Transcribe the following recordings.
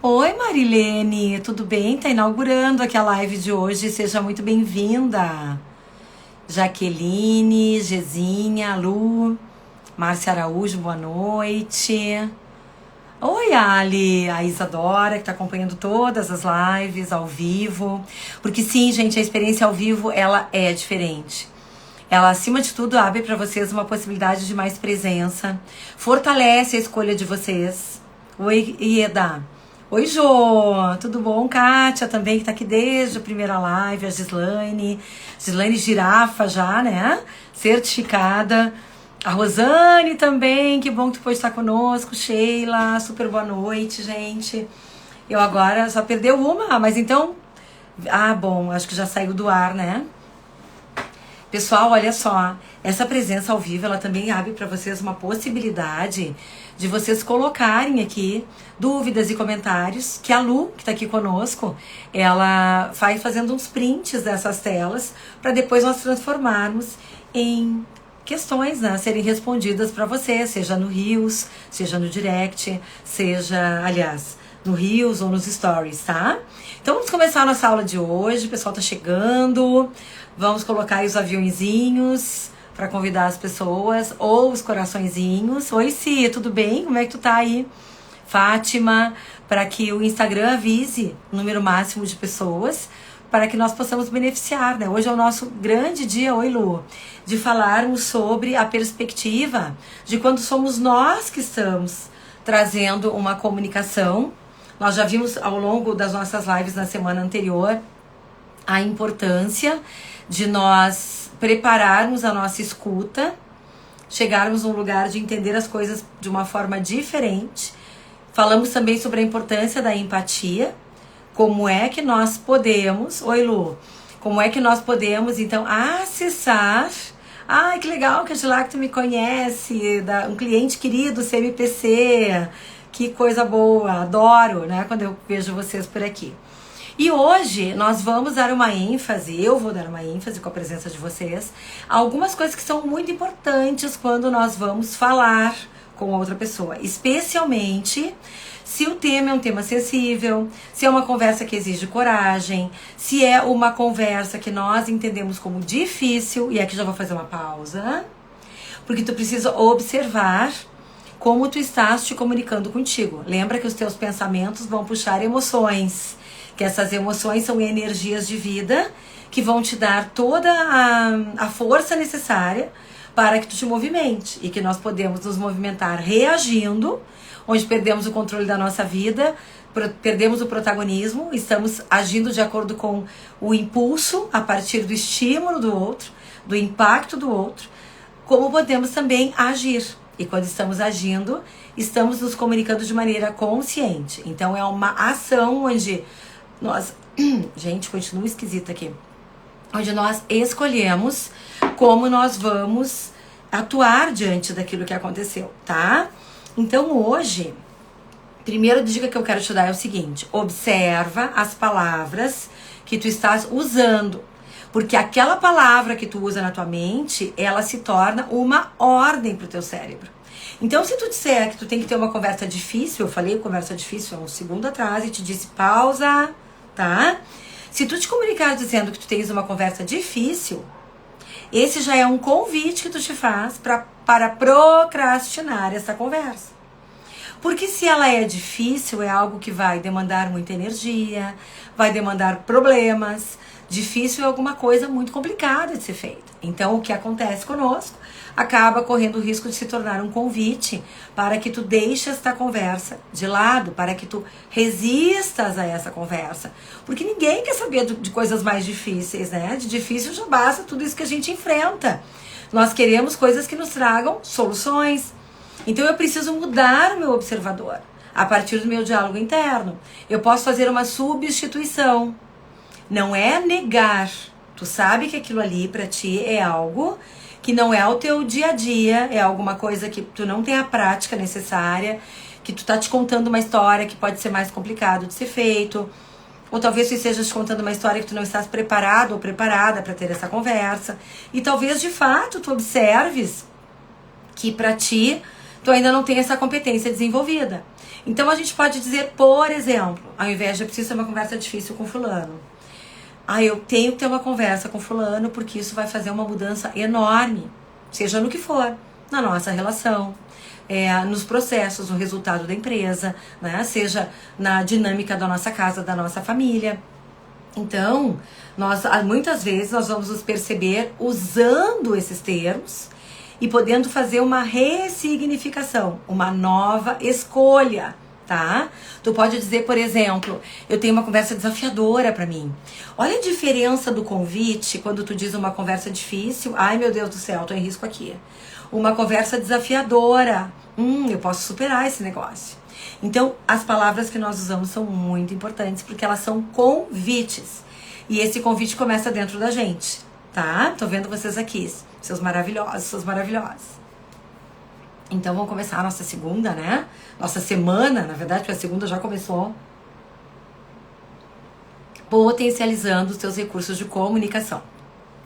Oi, Marilene, tudo bem? Tá inaugurando aqui a live de hoje, seja muito bem-vinda. Jaqueline, Gezinha, Lu, Márcia Araújo, boa noite. Oi, Ali, a Isadora, que tá acompanhando todas as lives ao vivo. Porque sim, gente, a experiência ao vivo, ela é diferente. Ela, acima de tudo, abre para vocês uma possibilidade de mais presença, fortalece a escolha de vocês. Oi, Ieda. Oi, Jô. Tudo bom? Kátia também, que tá aqui desde a primeira live. A Gislaine. Gislaine Girafa já, né? Certificada. A Rosane também, que bom que tu pode estar conosco. Sheila, super boa noite, gente. Eu agora só perdeu uma, mas então... Ah, bom, acho que já saiu do ar, né? Pessoal, olha só, essa presença ao vivo, ela também abre para vocês uma possibilidade de vocês colocarem aqui dúvidas e comentários, que a Lu, que está aqui conosco, ela vai fazendo uns prints dessas telas para depois nós transformarmos em questões, né, serem respondidas para vocês, seja no Reels, seja no Direct, seja, aliás, no Reels ou nos Stories, tá? Então vamos começar a nossa aula de hoje, o pessoal tá chegando. Vamos colocar aí os aviãozinhos para convidar as pessoas, ou os coraçõezinhos. Oi, Cia, tudo bem? Como é que tu tá aí? Fátima, para que o Instagram avise o número máximo de pessoas, para que nós possamos beneficiar, né? Hoje é o nosso grande dia, oi, Lu, de falarmos sobre a perspectiva de quando somos nós que estamos trazendo uma comunicação. Nós já vimos ao longo das nossas lives na semana anterior a importância de nós prepararmos a nossa escuta, chegarmos num lugar de entender as coisas de uma forma diferente. Falamos também sobre a importância da empatia, como é que nós podemos, oi Lu, como é que nós podemos então acessar, ai que legal que a Gilacto me conhece, um cliente querido CMPC, que coisa boa, adoro, né, quando eu vejo vocês por aqui. E hoje nós vamos dar uma ênfase, eu vou dar uma ênfase com a presença de vocês, a algumas coisas que são muito importantes quando nós vamos falar com outra pessoa, especialmente se o tema é um tema sensível, se é uma conversa que exige coragem, se é uma conversa que nós entendemos como difícil, e aqui já vou fazer uma pausa, porque tu precisa observar como tu estás te comunicando contigo. Lembra que os teus pensamentos vão puxar emoções, que essas emoções são energias de vida que vão te dar toda a força necessária para que tu te movimente. E que nós podemos nos movimentar reagindo, onde perdemos o controle da nossa vida, perdemos o protagonismo, estamos agindo de acordo com o impulso, a partir do estímulo do outro, do impacto do outro, como podemos também agir. E quando estamos agindo, estamos nos comunicando de maneira consciente. Então é uma ação onde nós, gente, continua esquisito aqui, onde nós escolhemos como nós vamos atuar diante daquilo que aconteceu, tá? Então hoje, primeira dica que eu quero te dar é o seguinte: observa as palavras que tu estás usando, porque aquela palavra que tu usa na tua mente, ela se torna uma ordem pro teu cérebro. Então, se tu disser que tu tem que ter uma conversa difícil, eu falei conversa difícil há um segundo atrás e te disse pausa, tá? Se tu te comunicar dizendo que tu tens uma conversa difícil, esse já é um convite que tu te faz para procrastinar essa conversa. Porque se ela é difícil, é algo que vai demandar muita energia, vai demandar problemas. Difícil é alguma coisa muito complicada de ser feita. Então, o que acontece conosco acaba correndo o risco de se tornar um convite para que tu deixes esta conversa de lado, para que tu resistas a essa conversa. Porque ninguém quer saber de coisas mais difíceis, né? De difícil já basta tudo isso que a gente enfrenta. Nós queremos coisas que nos tragam soluções. Então eu preciso mudar o meu observador a partir do meu diálogo interno. Eu posso fazer uma substituição. Não é negar. Tu sabe que aquilo ali pra ti é algo que não é o teu dia a dia, é alguma coisa que tu não tem a prática necessária, que tu tá te contando uma história que pode ser mais complicado de ser feito, ou talvez tu esteja te contando uma história que tu não estás preparado ou preparada para ter essa conversa, e talvez de fato tu observes que pra ti tu ainda não tem essa competência desenvolvida. Então a gente pode dizer, por exemplo, ao invés de eu preciso ter uma conversa difícil com fulano, eu tenho que ter uma conversa com fulano porque isso vai fazer uma mudança enorme, seja no que for, na nossa relação, nos processos, no resultado da empresa, né? Seja na dinâmica da nossa casa, da nossa família. Então, muitas vezes nós vamos nos perceber usando esses termos e podendo fazer uma ressignificação, uma nova escolha, tá? Tu pode dizer, por exemplo, eu tenho uma conversa desafiadora pra mim. Olha a diferença do convite quando tu diz uma conversa difícil. Ai, meu Deus do céu, tô em risco aqui. Uma conversa desafiadora. Eu posso superar esse negócio. Então, as palavras que nós usamos são muito importantes porque elas são convites. E esse convite começa dentro da gente, tá? Tô vendo vocês aqui, seus maravilhosos, seus maravilhosos. Então, vamos começar a nossa segunda, né? Nossa semana, na verdade, porque a segunda já começou. Potencializando os teus recursos de comunicação.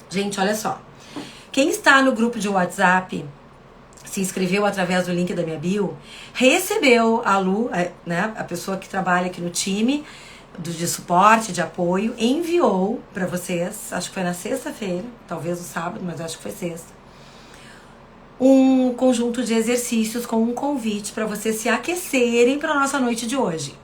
Gente, olha só. Quem está no grupo de WhatsApp, se inscreveu através do link da minha bio, recebeu a Lu, né, a pessoa que trabalha aqui no time de suporte, de apoio, enviou para vocês, acho que foi na sexta-feira, talvez no sábado, mas acho que foi sexta, um conjunto de exercícios com um convite para vocês se aquecerem para a nossa noite de hoje.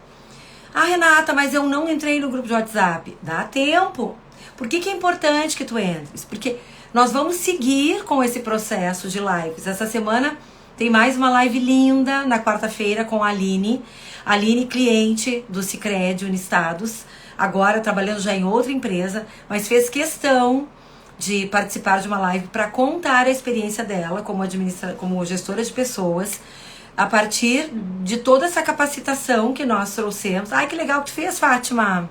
Renata, mas eu não entrei no grupo de WhatsApp. Dá tempo. Por que é importante que tu entres? Porque nós vamos seguir com esse processo de lives. Essa semana tem mais uma live linda na quarta-feira com a Aline. A Aline, cliente do Sicredi Unistados, agora trabalhando já em outra empresa, mas fez questão de participar de uma live para contar a experiência dela como gestora de pessoas, a partir de toda essa capacitação que nós trouxemos. Ai, que legal que tu fez, Fátima!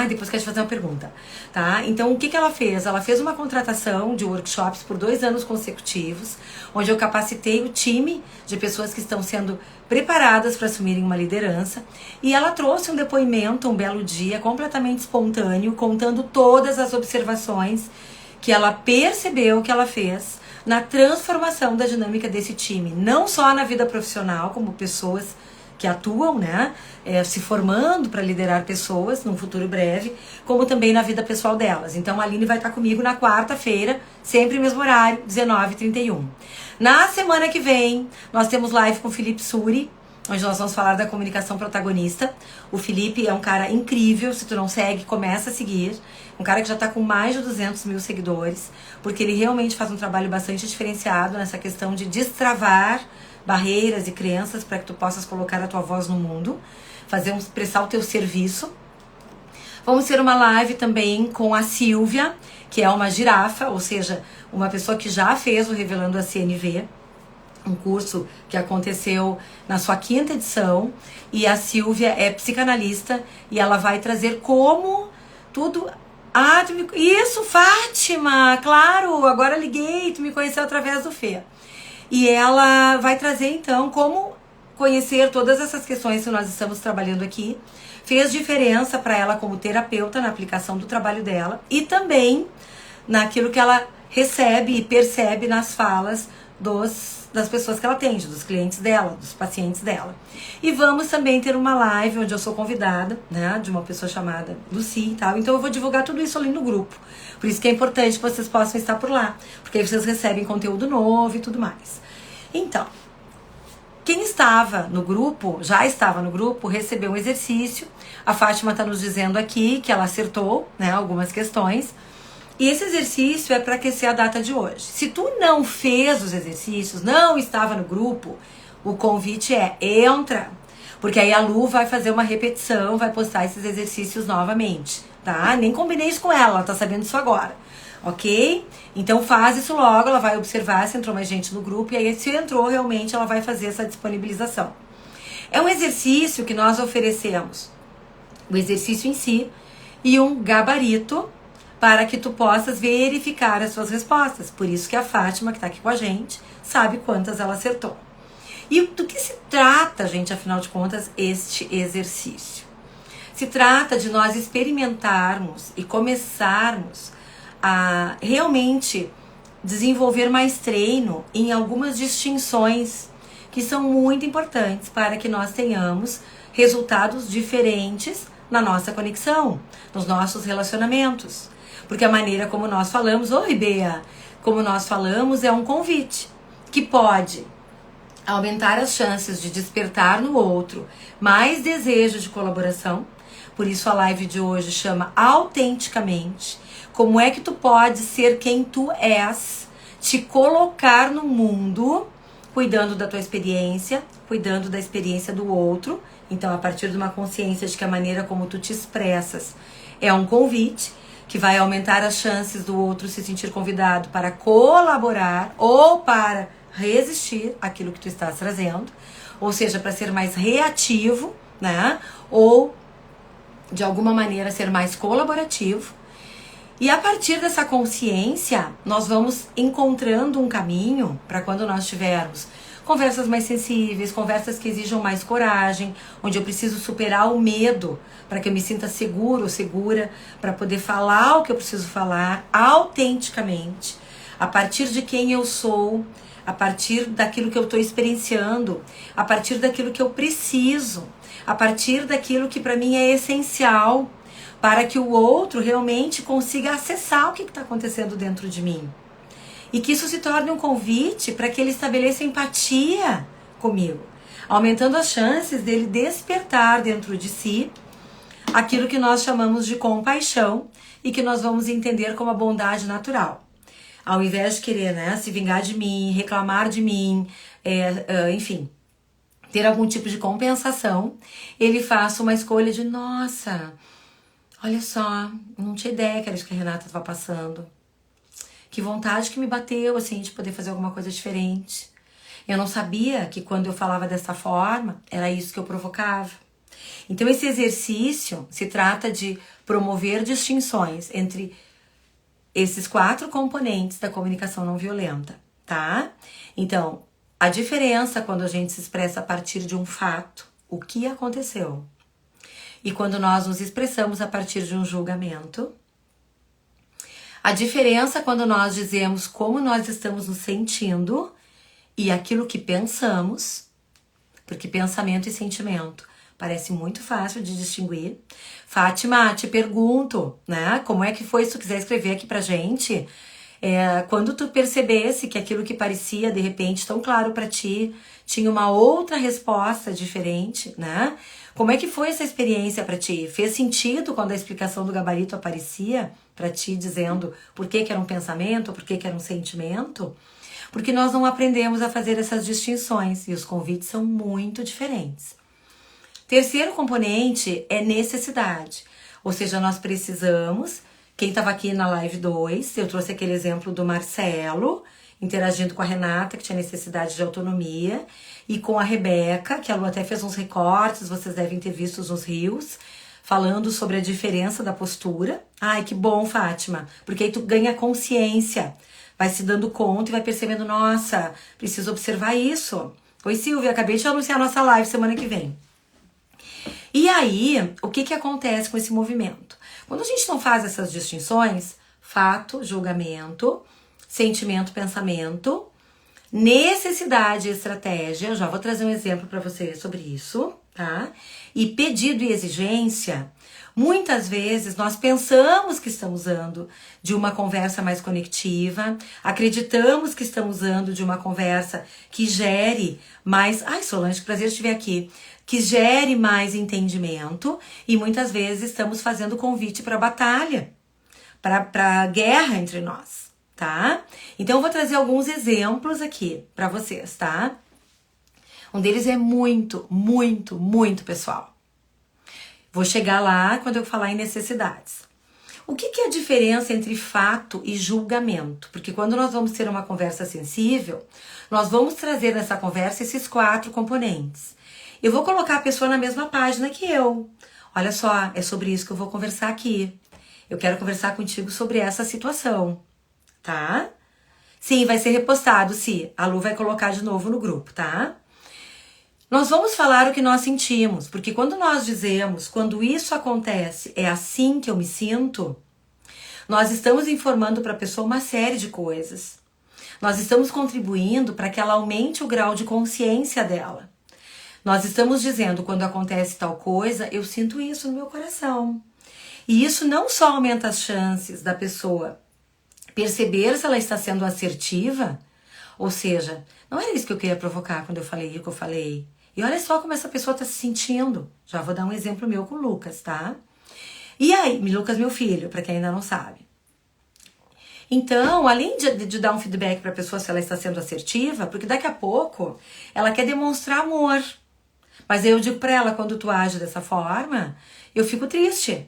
Depois quero te fazer uma pergunta, tá? Então, o que ela fez? Ela fez uma contratação de workshops por 2 anos consecutivos, onde eu capacitei o time de pessoas que estão sendo preparadas para assumirem uma liderança, e ela trouxe um depoimento, um belo dia, completamente espontâneo, contando todas as observações que ela percebeu que ela fez na transformação da dinâmica desse time, não só na vida profissional, como pessoas que atuam, né, se formando para liderar pessoas num futuro breve, como também na vida pessoal delas. Então a Aline vai estar comigo na quarta-feira, sempre mesmo horário, 19h31. Na semana que vem, nós temos live com o Felipe Suri, onde nós vamos falar da comunicação protagonista. O Felipe é um cara incrível, se tu não segue, começa a seguir. Um cara que já está com mais de 200 mil seguidores, porque ele realmente faz um trabalho bastante diferenciado nessa questão de destravar barreiras e crenças para que tu possas colocar a tua voz no mundo, prestar o teu serviço. Vamos ter uma live também com a Silvia, que é uma girafa, ou seja, uma pessoa que já fez o Revelando a CNV, um curso que aconteceu na sua 5ª edição, e a Silvia é psicanalista e ela vai trazer como tudo... Isso, Fátima, claro, agora liguei, tu me conheceu através do Fê. E ela vai trazer, então, como conhecer todas essas questões que nós estamos trabalhando aqui. Fez diferença para ela como terapeuta na aplicação do trabalho dela e também naquilo que ela recebe e percebe nas falas das pessoas que ela atende, dos clientes dela, dos pacientes dela. E vamos também ter uma live onde eu sou convidada, né, de uma pessoa chamada Lucy e tal. Então eu vou divulgar tudo isso ali no grupo. Por isso que é importante que vocês possam estar por lá, porque aí vocês recebem conteúdo novo e tudo mais. Então, quem estava no grupo, já estava no grupo, recebeu um exercício. A Fátima está nos dizendo aqui que ela acertou, né, algumas questões. E esse exercício é para aquecer a data de hoje. Se tu não fez os exercícios, não estava no grupo, o convite é entra. Porque aí a Lu vai fazer uma repetição, vai postar esses exercícios novamente, tá? Nem combinei isso com ela tá sabendo disso agora, ok? Então faz isso logo, ela vai observar se entrou mais gente no grupo, e aí se entrou realmente ela vai fazer essa disponibilização. É um exercício que nós oferecemos, o exercício em si, e um gabarito, para que tu possas verificar as suas respostas. Por isso que a Fátima, que está aqui com a gente, sabe quantas ela acertou. E do que se trata, gente, afinal de contas, este exercício? Se trata de nós experimentarmos e começarmos a realmente desenvolver mais treino em algumas distinções que são muito importantes para que nós tenhamos resultados diferentes na nossa conexão, nos nossos relacionamentos. Porque a maneira como nós falamos, oi Bea, como nós falamos é um convite que pode aumentar as chances de despertar no outro mais desejo de colaboração. Por isso a live de hoje chama Autenticamente. Como é que tu pode ser quem tu és, te colocar no mundo, cuidando da tua experiência, cuidando da experiência do outro. Então, a partir de uma consciência de que a maneira como tu te expressas é um convite, que vai aumentar as chances do outro se sentir convidado para colaborar ou para resistir àquilo que tu estás trazendo, ou seja, para ser mais reativo, né? Ou de alguma maneira ser mais colaborativo. E a partir dessa consciência, nós vamos encontrando um caminho para quando nós tivermos conversas mais sensíveis, conversas que exijam mais coragem, onde eu preciso superar o medo para que eu me sinta seguro ou segura, para poder falar o que eu preciso falar autenticamente, a partir de quem eu sou, a partir daquilo que eu estou experienciando, a partir daquilo que eu preciso, a partir daquilo que para mim é essencial, para que o outro realmente consiga acessar o que está acontecendo dentro de mim. E que isso se torne um convite para que ele estabeleça empatia comigo, aumentando as chances dele despertar dentro de si aquilo que nós chamamos de compaixão e que nós vamos entender como a bondade natural. Ao invés de querer, né, se vingar de mim, reclamar de mim, enfim, ter algum tipo de compensação, ele faça uma escolha de, nossa, olha só, não tinha ideia que era isso que a Renata estava passando. Que vontade que me bateu, assim, de poder fazer alguma coisa diferente. Eu não sabia que quando eu falava dessa forma, era isso que eu provocava. Então, esse exercício se trata de promover distinções entre esses 4 componentes da comunicação não violenta, tá? Então, a diferença quando a gente se expressa a partir de um fato, o que aconteceu, e quando nós nos expressamos a partir de um julgamento. A diferença quando nós dizemos como nós estamos nos sentindo e aquilo que pensamos, porque pensamento e sentimento parece muito fácil de distinguir. Fátima, te pergunto, né? Como é que foi, se tu quiser escrever aqui pra gente, quando tu percebesse que aquilo que parecia, de repente, tão claro pra ti, tinha uma outra resposta diferente, né? Como é que foi essa experiência pra ti? Fez sentido quando a explicação do gabarito aparecia pra ti, dizendo por que era um pensamento, por que era um sentimento? Porque nós não aprendemos a fazer essas distinções e os convites são muito diferentes. Terceiro componente é necessidade, ou seja, nós precisamos, quem estava aqui na live 2, eu trouxe aquele exemplo do Marcelo, interagindo com a Renata, que tinha necessidade de autonomia, e com a Rebeca, que a Lu até fez uns recortes, vocês devem ter visto nos rios, falando sobre a diferença da postura. Ai, que bom, Fátima, porque aí tu ganha consciência, vai se dando conta e vai percebendo, nossa, preciso observar isso. Oi, Silvia, acabei de anunciar a nossa live semana que vem. E aí, o que acontece com esse movimento? Quando a gente não faz essas distinções, fato, julgamento, sentimento, pensamento, necessidade e estratégia, eu já vou trazer um exemplo para vocês sobre isso, tá? E pedido e exigência, muitas vezes nós pensamos que estamos usando de uma conversa mais conectiva, acreditamos que estamos usando de uma conversa que gere mais... Ai, Solange, que prazer te ver aqui. Que gere mais entendimento e muitas vezes estamos fazendo convite para batalha, para guerra entre nós, tá? Então eu vou trazer alguns exemplos aqui para vocês, tá? Um deles é muito, muito, muito pessoal. Vou chegar lá quando eu falar em necessidades. O que é a diferença entre fato e julgamento? Porque quando nós vamos ter uma conversa sensível, nós vamos trazer nessa conversa esses 4 componentes. Eu vou colocar a pessoa na mesma página que eu. Olha só, é sobre isso que eu vou conversar aqui. Eu quero conversar contigo sobre essa situação, tá? Sim, vai ser repostado, sim. A Lu vai colocar de novo no grupo, tá? Nós vamos falar o que nós sentimos, porque quando nós dizemos, quando isso acontece, é assim que eu me sinto, nós estamos informando para a pessoa uma série de coisas. Nós estamos contribuindo para que ela aumente o grau de consciência dela. Nós estamos dizendo, quando acontece tal coisa, eu sinto isso no meu coração. E isso não só aumenta as chances da pessoa perceber se ela está sendo assertiva, ou seja, não era isso que eu queria provocar quando eu falei o que eu falei. E olha só como essa pessoa está se sentindo. Já vou dar um exemplo meu com o Lucas, tá? E aí, Lucas, meu filho, para quem ainda não sabe. Então, além de dar um feedback para a pessoa se ela está sendo assertiva, porque daqui a pouco ela quer demonstrar amor. Mas aí eu digo para ela, quando tu age dessa forma, eu fico triste.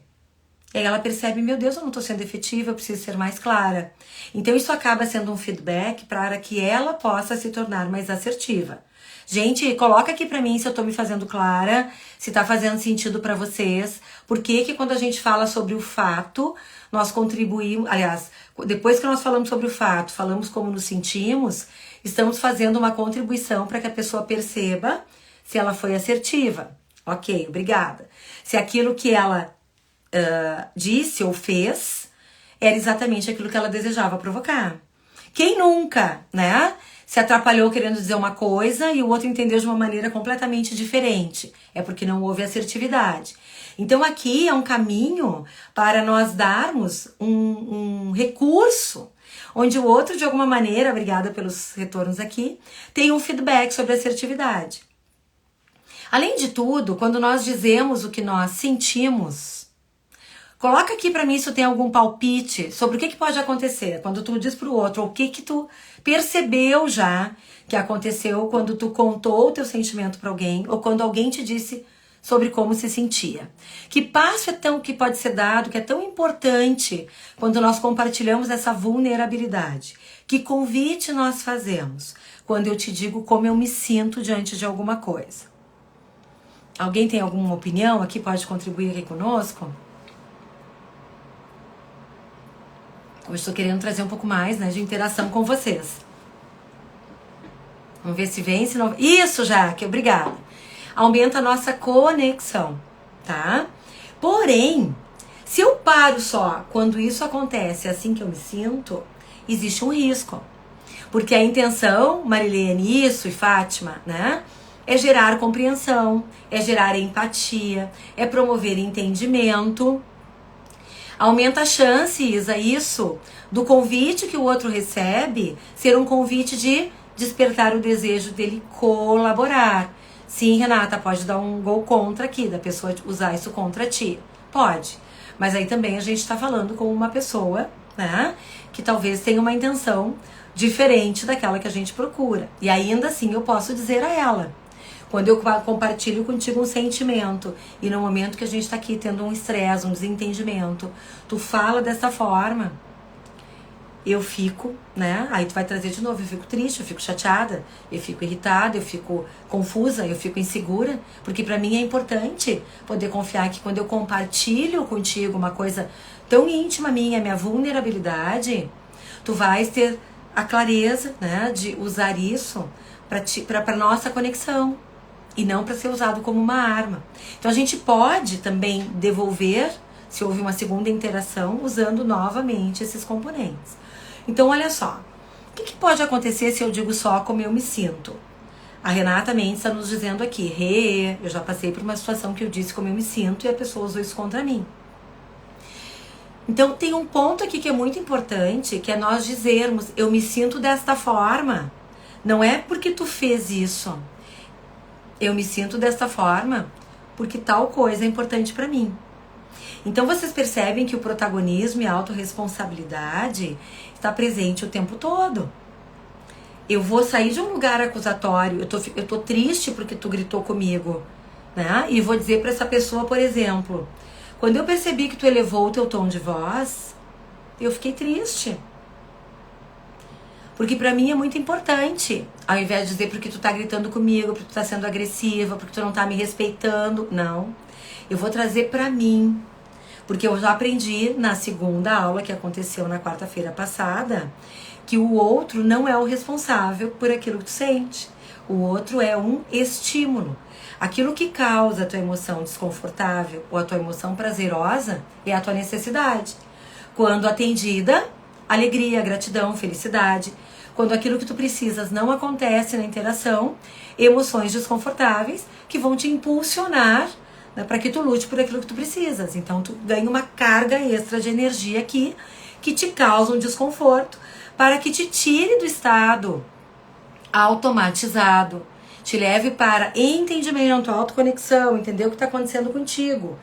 E aí ela percebe, meu Deus, eu não estou sendo efetiva, eu preciso ser mais clara. Então isso acaba sendo um feedback para que ela possa se tornar mais assertiva. Gente, coloca aqui pra mim se eu tô me fazendo clara, se tá fazendo sentido pra vocês. Por que quando a gente fala sobre o fato, nós contribuímos... Aliás, depois que nós falamos sobre o fato, falamos como nos sentimos, estamos fazendo uma contribuição para que a pessoa perceba se ela foi assertiva. Ok, obrigada. Se aquilo que ela disse ou fez era exatamente aquilo que ela desejava provocar. Quem nunca, né? Se atrapalhou querendo dizer uma coisa e o outro entendeu de uma maneira completamente diferente. É porque não houve assertividade. Então aqui é um caminho para nós darmos um recurso onde o outro, de alguma maneira, obrigada pelos retornos aqui, tem um feedback sobre assertividade. Além de tudo, quando nós dizemos o que nós sentimos, coloca aqui pra mim se tu tem algum palpite sobre o que pode acontecer quando tu diz pro outro, ou o que tu percebeu já que aconteceu quando tu contou o teu sentimento pra alguém, ou quando alguém te disse sobre como se sentia. Que passo que pode ser dado, que é tão importante quando nós compartilhamos essa vulnerabilidade? Que convite nós fazemos quando eu te digo como eu me sinto diante de alguma coisa? Alguém tem alguma opinião aqui? Pode contribuir aqui conosco? Eu estou querendo trazer um pouco mais, né, de interação com vocês. Vamos ver se vem, se não... Isso, Jaque, obrigada. Aumenta a nossa conexão, tá? Porém, se eu paro só quando isso acontece assim que eu me sinto, existe um risco. Porque a intenção, Marilene, isso e Fátima, né, é gerar compreensão, é gerar empatia, é promover entendimento. Aumenta a chance, Isa, isso, do convite que o outro recebe ser um convite de despertar o desejo dele colaborar. Sim, Renata, pode dar um gol contra aqui, da pessoa usar isso contra ti. Pode. Mas aí também a gente está falando com uma pessoa, né, que talvez tenha uma intenção diferente daquela que a gente procura. E ainda assim eu posso dizer a ela, quando eu compartilho contigo um sentimento e no momento que a gente tá aqui tendo um estresse, um desentendimento, tu fala dessa forma, eu fico, né? Aí tu vai trazer de novo, eu fico triste, eu fico chateada, eu fico irritada, eu fico confusa, eu fico insegura, porque pra mim é importante poder confiar que quando eu compartilho contigo uma coisa tão íntima minha vulnerabilidade, tu vais ter a clareza, né, de usar isso pra nossa conexão. E não para ser usado como uma arma. Então a gente pode também devolver, se houve uma segunda interação, usando novamente esses componentes. Então olha só, o que pode acontecer se eu digo só como eu me sinto? A Renata Mendes está nos dizendo aqui, eu já passei por uma situação que eu disse como eu me sinto e a pessoa usou isso contra mim. Então tem um ponto aqui que é muito importante, que é nós dizermos, eu me sinto desta forma. Não é porque tu fez isso. Eu me sinto desta forma porque tal coisa é importante pra mim. Então vocês percebem que o protagonismo e a autorresponsabilidade está presente o tempo todo. Eu vou sair de um lugar acusatório, eu tô triste porque tu gritou comigo, né? E vou dizer pra essa pessoa, por exemplo, quando eu percebi que tu elevou o teu tom de voz, eu fiquei triste. Porque pra mim é muito importante, ao invés de dizer porque tu tá gritando comigo, porque tu tá sendo agressiva, porque tu não tá me respeitando. Não, eu vou trazer pra mim. Porque eu já aprendi na segunda aula que aconteceu na quarta-feira passada, que o outro não é o responsável por aquilo que tu sente. O outro é um estímulo. Aquilo que causa a tua emoção desconfortável ou a tua emoção prazerosa é a tua necessidade. Quando atendida, alegria, gratidão, felicidade. Quando aquilo que tu precisas não acontece na interação, emoções desconfortáveis que vão te impulsionar, né, para que tu lute por aquilo que tu precisas. Então tu ganha uma carga extra de energia aqui que te causa um desconforto para que te tire do estado automatizado, te leve para entendimento, autoconexão, entender o que está acontecendo contigo,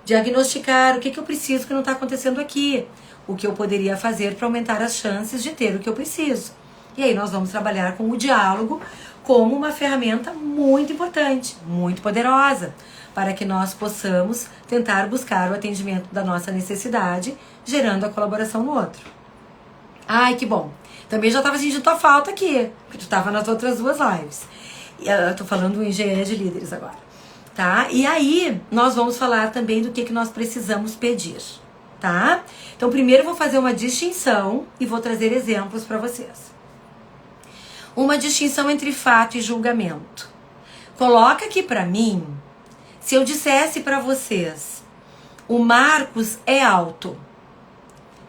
diagnosticar o que eu preciso que não está acontecendo aqui, o que eu poderia fazer para aumentar as chances de ter o que eu preciso. E aí nós vamos trabalhar com o diálogo como uma ferramenta muito importante, muito poderosa, para que nós possamos tentar buscar o atendimento da nossa necessidade, gerando a colaboração no outro. Ai, que bom! Também já estava sentindo tua falta aqui, porque tu estava nas outras duas lives. Eu tô falando em engenharia de líderes agora, tá? E aí, nós vamos falar também do que nós precisamos pedir, tá? Então, primeiro eu vou fazer uma distinção e vou trazer exemplos para vocês. Uma distinção entre fato e julgamento. Coloca aqui para mim, se eu dissesse para vocês, o Marcos é alto.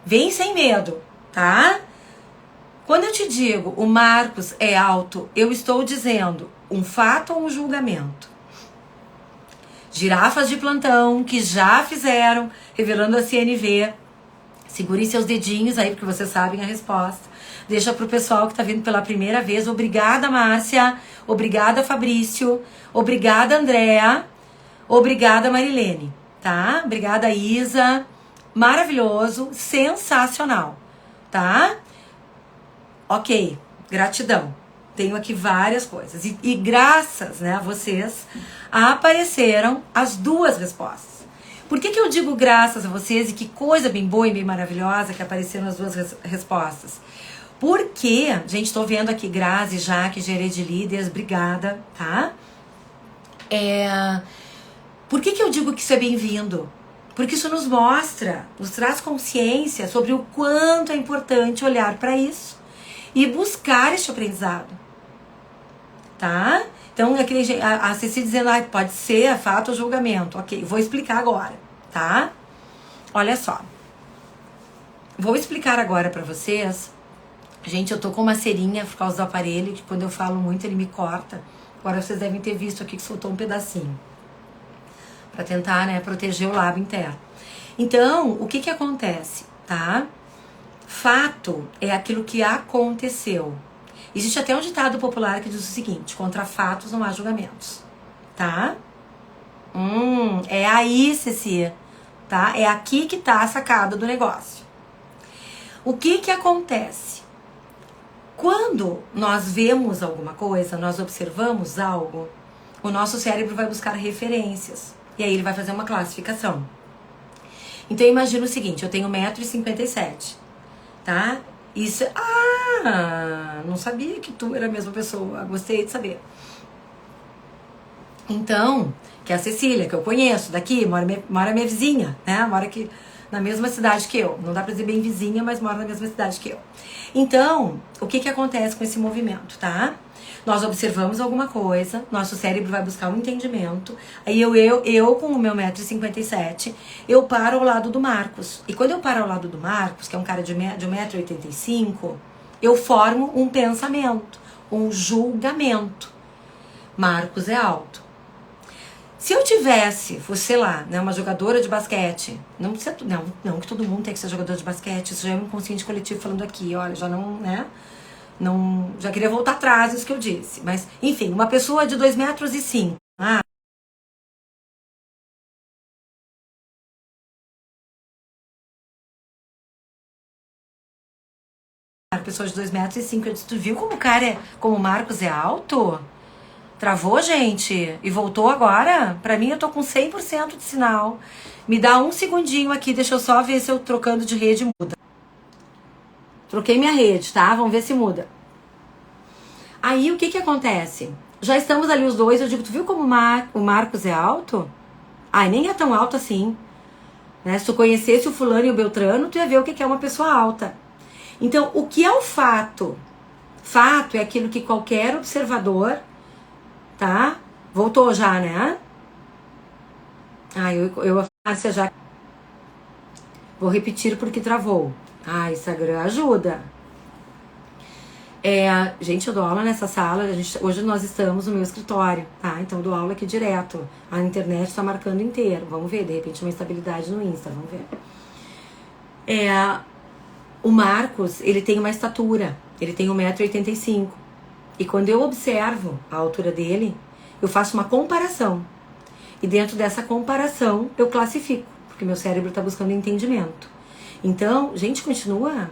Vem sem medo, tá? Quando eu te digo o Marcos é alto, eu estou dizendo um fato ou um julgamento? Girafas de plantão que já fizeram, revelando a CNV. Segurem seus dedinhos aí, porque vocês sabem a resposta. Deixa pro pessoal que tá vindo pela primeira vez. Obrigada, Márcia. Obrigada, Fabrício. Obrigada, Andréa. Obrigada, Marilene. Tá? Obrigada, Isa. Maravilhoso. Sensacional. Tá? Ok. Gratidão. Tenho aqui várias coisas. E graças, né, a vocês, apareceram as duas respostas. Por que eu digo graças a vocês e que coisa bem boa e bem maravilhosa que apareceram as duas respostas? Porque, gente, tô vendo aqui Grazi, Jaque, Gerê de Líderes, obrigada, tá? Por que eu digo que isso é bem-vindo? Porque isso nos mostra, nos traz consciência sobre o quanto é importante olhar para isso e buscar este aprendizado, tá? Então, a Ceci dizendo, pode ser fato ou julgamento. Ok, vou explicar agora, tá? Olha só. Vou explicar agora pra vocês. Gente, eu tô com uma cerinha por causa do aparelho, que quando eu falo muito ele me corta. Agora vocês devem ter visto aqui que soltou um pedacinho. Pra tentar, né, proteger o lábio interno. Então, o que acontece, tá? Fato é aquilo que aconteceu. Existe até um ditado popular que diz o seguinte: contra fatos não há julgamentos, tá? É aí, Ceci, tá? É aqui que tá a sacada do negócio. O que acontece? Quando nós vemos alguma coisa, nós observamos algo, o nosso cérebro vai buscar referências. E aí ele vai fazer uma classificação. Então imagina o seguinte, eu tenho 1,57 m, tá? Isso, não sabia que tu era a mesma pessoa, gostei de saber. Então, que é a Cecília, que eu conheço daqui, mora minha vizinha, né? Mora aqui na mesma cidade que eu. Não dá pra dizer bem vizinha, mas mora na mesma cidade que eu. Então, o que acontece com esse movimento, tá? Nós observamos alguma coisa, nosso cérebro vai buscar um entendimento, aí eu com o meu 1,57 m, eu paro ao lado do Marcos. E quando eu paro ao lado do Marcos, que é um cara de 1,85 m, eu formo um pensamento, um julgamento. Marcos é alto. Se eu tivesse, fosse, sei lá, né, uma jogadora de basquete, não precisa, não que todo mundo tem que ser jogador de basquete, isso já é um inconsciente coletivo falando aqui, olha, já não, né, não, já queria voltar atrás isso que eu disse, mas, enfim, uma pessoa de 2,5 m, pessoa de 2,5 m, eu disse, tu viu como o cara é, como o Marcos é alto? Travou, gente? E voltou agora? Pra mim, eu tô com 100% de sinal. Me dá um segundinho aqui, deixa eu só ver se eu trocando de rede muda. Troquei minha rede, tá? Vamos ver se muda. Aí, o que acontece? Já estamos ali os dois, eu digo, tu viu como o Marcos é alto? Ai, nem é tão alto assim. Né? Se tu conhecesse o fulano e o Beltrano, tu ia ver o que é uma pessoa alta. Então, o que é o fato? Fato é aquilo que qualquer observador... Tá? Voltou já, né? Eu já... Vou repetir porque travou. Ah, Instagram ajuda. Gente, eu dou aula nessa sala. Hoje nós estamos no meu escritório, tá? Então eu dou aula aqui direto. A internet tá marcando inteiro. Vamos ver, de repente uma estabilidade no Insta, vamos ver. O Marcos, ele tem uma estatura. Ele tem 1,85 m. E quando eu observo a altura dele, eu faço uma comparação. E dentro dessa comparação, eu classifico. Porque meu cérebro tá buscando entendimento. Então, gente, continua.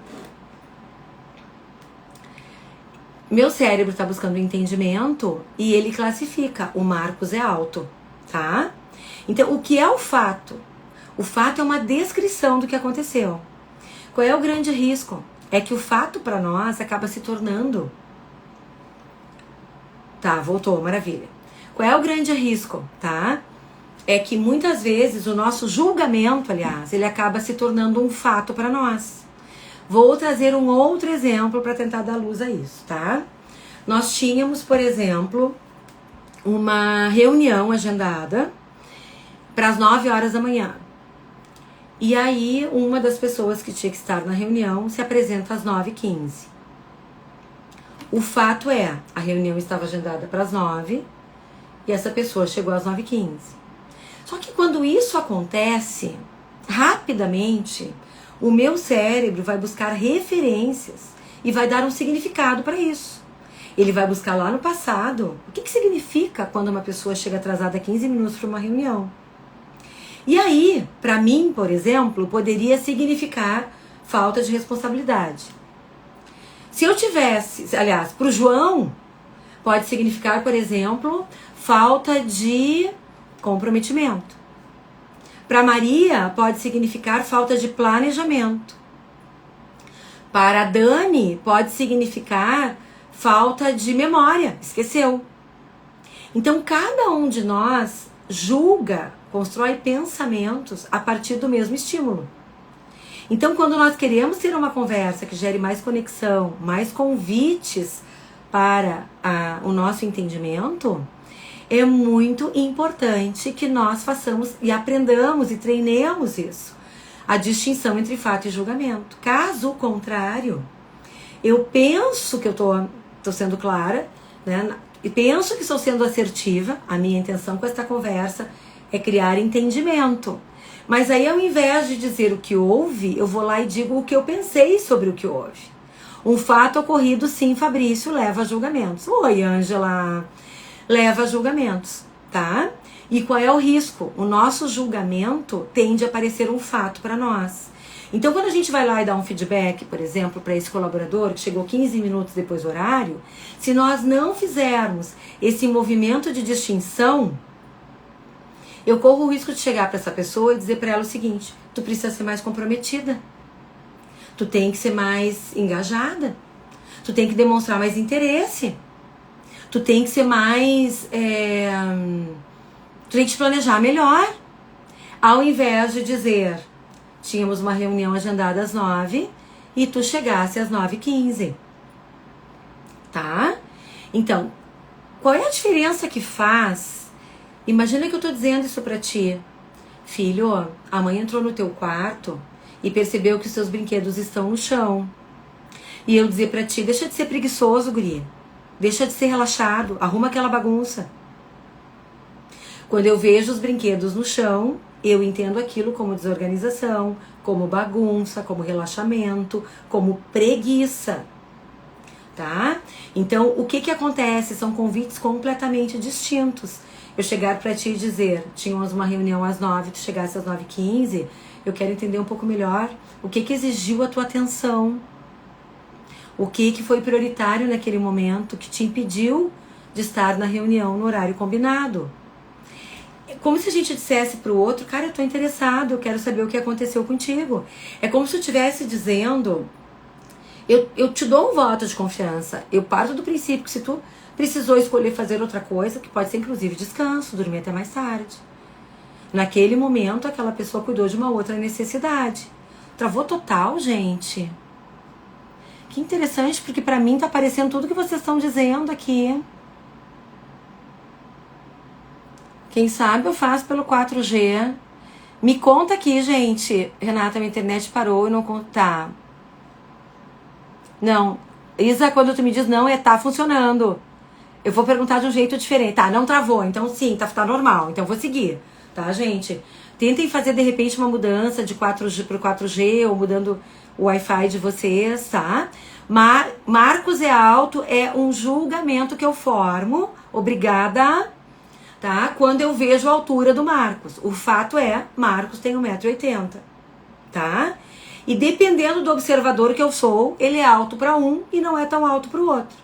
Meu cérebro tá buscando entendimento e ele classifica. O Marcos é alto, tá? Então, o que é o fato? O fato é uma descrição do que aconteceu. Qual é o grande risco? É que o fato para nós acaba se tornando... Tá, voltou, maravilha. Qual é o grande risco, tá? É que muitas vezes o nosso julgamento, aliás, ele acaba se tornando um fato para nós. Vou trazer um outro exemplo para tentar dar luz a isso, tá? Nós tínhamos, por exemplo, uma reunião agendada para as 9 horas da manhã. E aí, uma das pessoas que tinha que estar na reunião se apresenta às 9h15. O fato é, a reunião estava agendada para as 9 e essa pessoa chegou às 9h15. Só que quando isso acontece, rapidamente, o meu cérebro vai buscar referências e vai dar um significado para isso. Ele vai buscar lá no passado o que significa quando uma pessoa chega atrasada 15 minutos para uma reunião. E aí, para mim, por exemplo, poderia significar falta de responsabilidade. Se eu tivesse, aliás, para o João, pode significar, por exemplo, falta de comprometimento. Para Maria, pode significar falta de planejamento. Para a Dani, pode significar falta de memória, esqueceu. Então, cada um de nós julga, constrói pensamentos a partir do mesmo estímulo. Então, quando nós queremos ter uma conversa que gere mais conexão, mais convites para o nosso entendimento, é muito importante que nós façamos e aprendamos e treinemos isso. A distinção entre fato e julgamento. Caso contrário, eu penso que eu tô sendo clara, né? E penso que estou sendo assertiva. A minha intenção com esta conversa é criar entendimento. Mas aí, ao invés de dizer o que houve, eu vou lá e digo o que eu pensei sobre o que houve. Um fato ocorrido, sim, Fabrício, leva a julgamentos. Oi, Ângela. Leva a julgamentos, tá? E qual é o risco? O nosso julgamento tende a parecer um fato para nós. Então, quando a gente vai lá e dá um feedback, por exemplo, para esse colaborador que chegou 15 minutos depois do horário, se nós não fizermos esse movimento de distinção, eu corro o risco de chegar para essa pessoa e dizer para ela o seguinte: tu precisa ser mais comprometida, tu tem que ser mais engajada, tu tem que demonstrar mais interesse, tu tem que ser mais... tu tem que te planejar melhor. Ao invés de dizer, tínhamos uma reunião agendada às 9 e tu chegasse às 9h15. Tá? Então, qual é a diferença que faz? Imagina que eu tô dizendo isso pra ti. Filho, a mãe entrou no teu quarto e percebeu que os seus brinquedos estão no chão. E eu dizer pra ti, deixa de ser preguiçoso, guri. Deixa de ser relaxado, arruma aquela bagunça. Quando eu vejo os brinquedos no chão, eu entendo aquilo como desorganização, como bagunça, como relaxamento, como preguiça. Tá? Então, o que acontece? São convites completamente distintos. Eu chegar pra ti e dizer, tínhamos uma reunião às 9, tu chegasse às 9h15, eu quero entender um pouco melhor o que exigiu a tua atenção. O que foi prioritário naquele momento que te impediu de estar na reunião no horário combinado. É como se a gente dissesse pro outro, cara, eu tô interessado, eu quero saber o que aconteceu contigo. É como se eu estivesse dizendo, eu te dou um voto de confiança. Eu parto do princípio que se tu precisou escolher fazer outra coisa, que pode ser inclusive descanso, dormir até mais tarde. Naquele momento, aquela pessoa cuidou de uma outra necessidade. Travou total, gente. Que interessante, porque pra mim tá aparecendo tudo que vocês estão dizendo aqui. Quem sabe eu faço pelo 4G. Me conta aqui, gente. Renata, minha internet parou e não conta. Tá. Não. Isa, quando tu me diz não, tá funcionando. Eu vou perguntar de um jeito diferente. Tá, não travou. Então sim, tá normal. Então eu vou seguir. Tá, gente? Tentem fazer, de repente, uma mudança de 4G para 4G ou mudando o Wi-Fi de vocês, tá? Marcos é alto, é um julgamento que eu formo. Obrigada. Tá? Quando eu vejo a altura do Marcos. O fato é, Marcos tem 1,80 m. Tá? E dependendo do observador que eu sou, ele é alto para um e não é tão alto para o outro.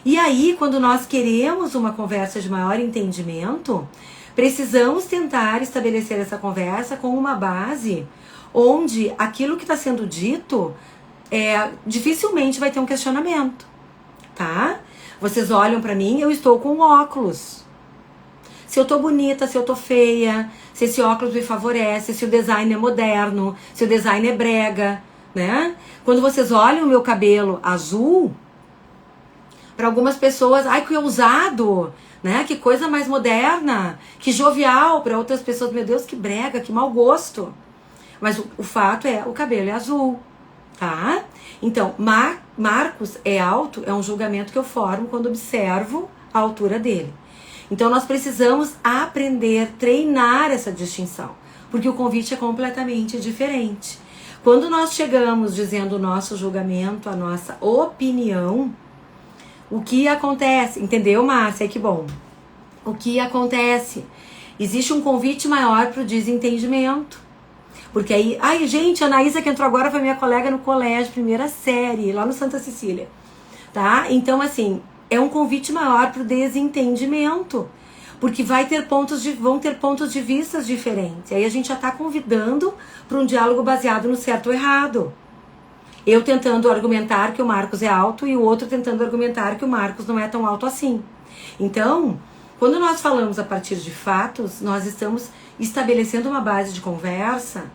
E aí, quando nós queremos uma conversa de maior entendimento, precisamos tentar estabelecer essa conversa com uma base onde aquilo que está sendo dito dificilmente vai ter um questionamento, tá? Vocês olham para mim, eu estou com óculos. Se eu tô bonita, se eu tô feia, se esse óculos me favorece, se o design é moderno, se o design é brega, né? Quando vocês olham o meu cabelo azul, para algumas pessoas, ai, que ousado, né? Que coisa mais moderna, que jovial. Para outras pessoas, meu Deus, que brega, que mau gosto. Mas o fato é, o cabelo é azul, tá? Então, Marcos é alto, é um julgamento que eu formo quando observo a altura dele. Então, nós precisamos aprender, treinar essa distinção, porque o convite é completamente diferente. Quando nós chegamos dizendo o nosso julgamento, a nossa opinião, o que acontece? Entendeu, Márcia? Que bom. O que acontece? Existe um convite maior para o desentendimento. Porque aí, ai, gente, a Anaísa que entrou agora foi minha colega no colégio, primeira série, lá no Santa Cecília. Tá? Então, assim, é um convite maior para o desentendimento. Porque vão ter pontos de vista diferentes. Aí a gente já está convidando para um diálogo baseado no certo ou errado. Eu tentando argumentar que o Marcos é alto e o outro tentando argumentar que o Marcos não é tão alto assim. Então, quando nós falamos a partir de fatos, nós estamos estabelecendo uma base de conversa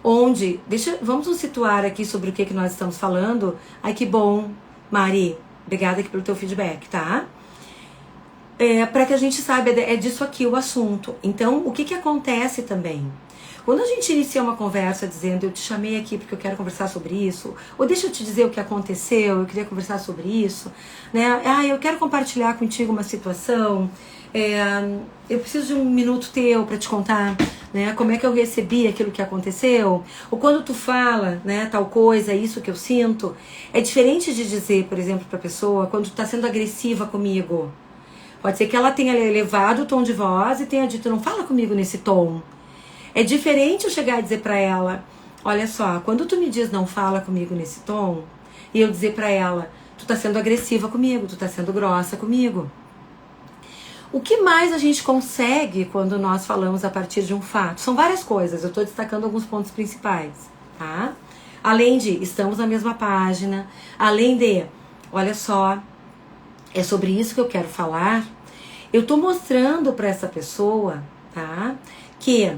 onde... vamos nos situar aqui sobre o que nós estamos falando. Ai, que bom, Mari. Obrigada aqui pelo teu feedback, tá? Para que a gente saiba, é disso aqui o assunto. Então, o que acontece também? Quando a gente inicia uma conversa dizendo, eu te chamei aqui porque eu quero conversar sobre isso, ou deixa eu te dizer o que aconteceu, eu queria conversar sobre isso, né? Eu quero compartilhar contigo uma situação, eu preciso de um minuto teu para te contar, né? Como é que eu recebi aquilo que aconteceu, ou quando tu fala, né, tal coisa, isso que eu sinto, é diferente de dizer, por exemplo, para a pessoa, quando tu tá sendo agressiva comigo. Pode ser que ela tenha elevado o tom de voz e tenha dito, não fala comigo nesse tom. É diferente eu chegar e dizer pra ela, olha só, quando tu me diz não fala comigo nesse tom, e eu dizer pra ela, tu tá sendo agressiva comigo, tu tá sendo grossa comigo. O que mais a gente consegue quando nós falamos a partir de um fato? São várias coisas, eu tô destacando alguns pontos principais, tá? Além de, estamos na mesma página, além de, olha só, é sobre isso que eu quero falar, eu tô mostrando pra essa pessoa, tá? Que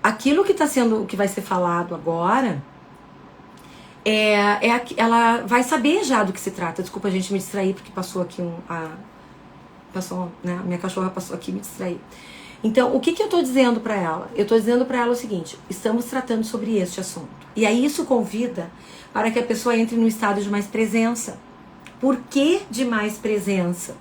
aquilo que está sendo, o que vai ser falado agora, ela vai saber já do que se trata. Desculpa a gente me distrair, porque passou aqui né, a minha cachorra passou aqui e me distraí. Então, o que eu estou dizendo para ela? Eu estou dizendo para ela o seguinte, estamos tratando sobre este assunto. E aí isso convida para que a pessoa entre no estado de mais presença. Por que de mais presença?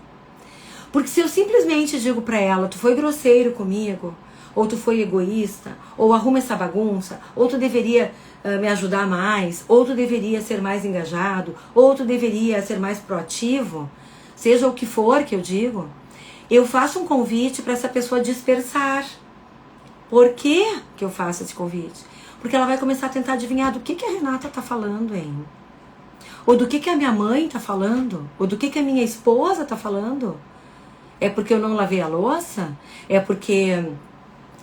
Porque se eu simplesmente digo para ela, tu foi grosseiro comigo, ou tu foi egoísta, ou arruma essa bagunça, ou tu deveria me ajudar mais, ou tu deveria ser mais engajado, ou tu deveria ser mais proativo, seja o que for que eu digo, eu faço um convite para essa pessoa dispersar. Por que eu faço esse convite? Porque ela vai começar a tentar adivinhar do que a Renata tá falando, hein? Ou do que a minha mãe tá falando? Ou do que a minha esposa tá falando? É porque eu não lavei a louça? É porque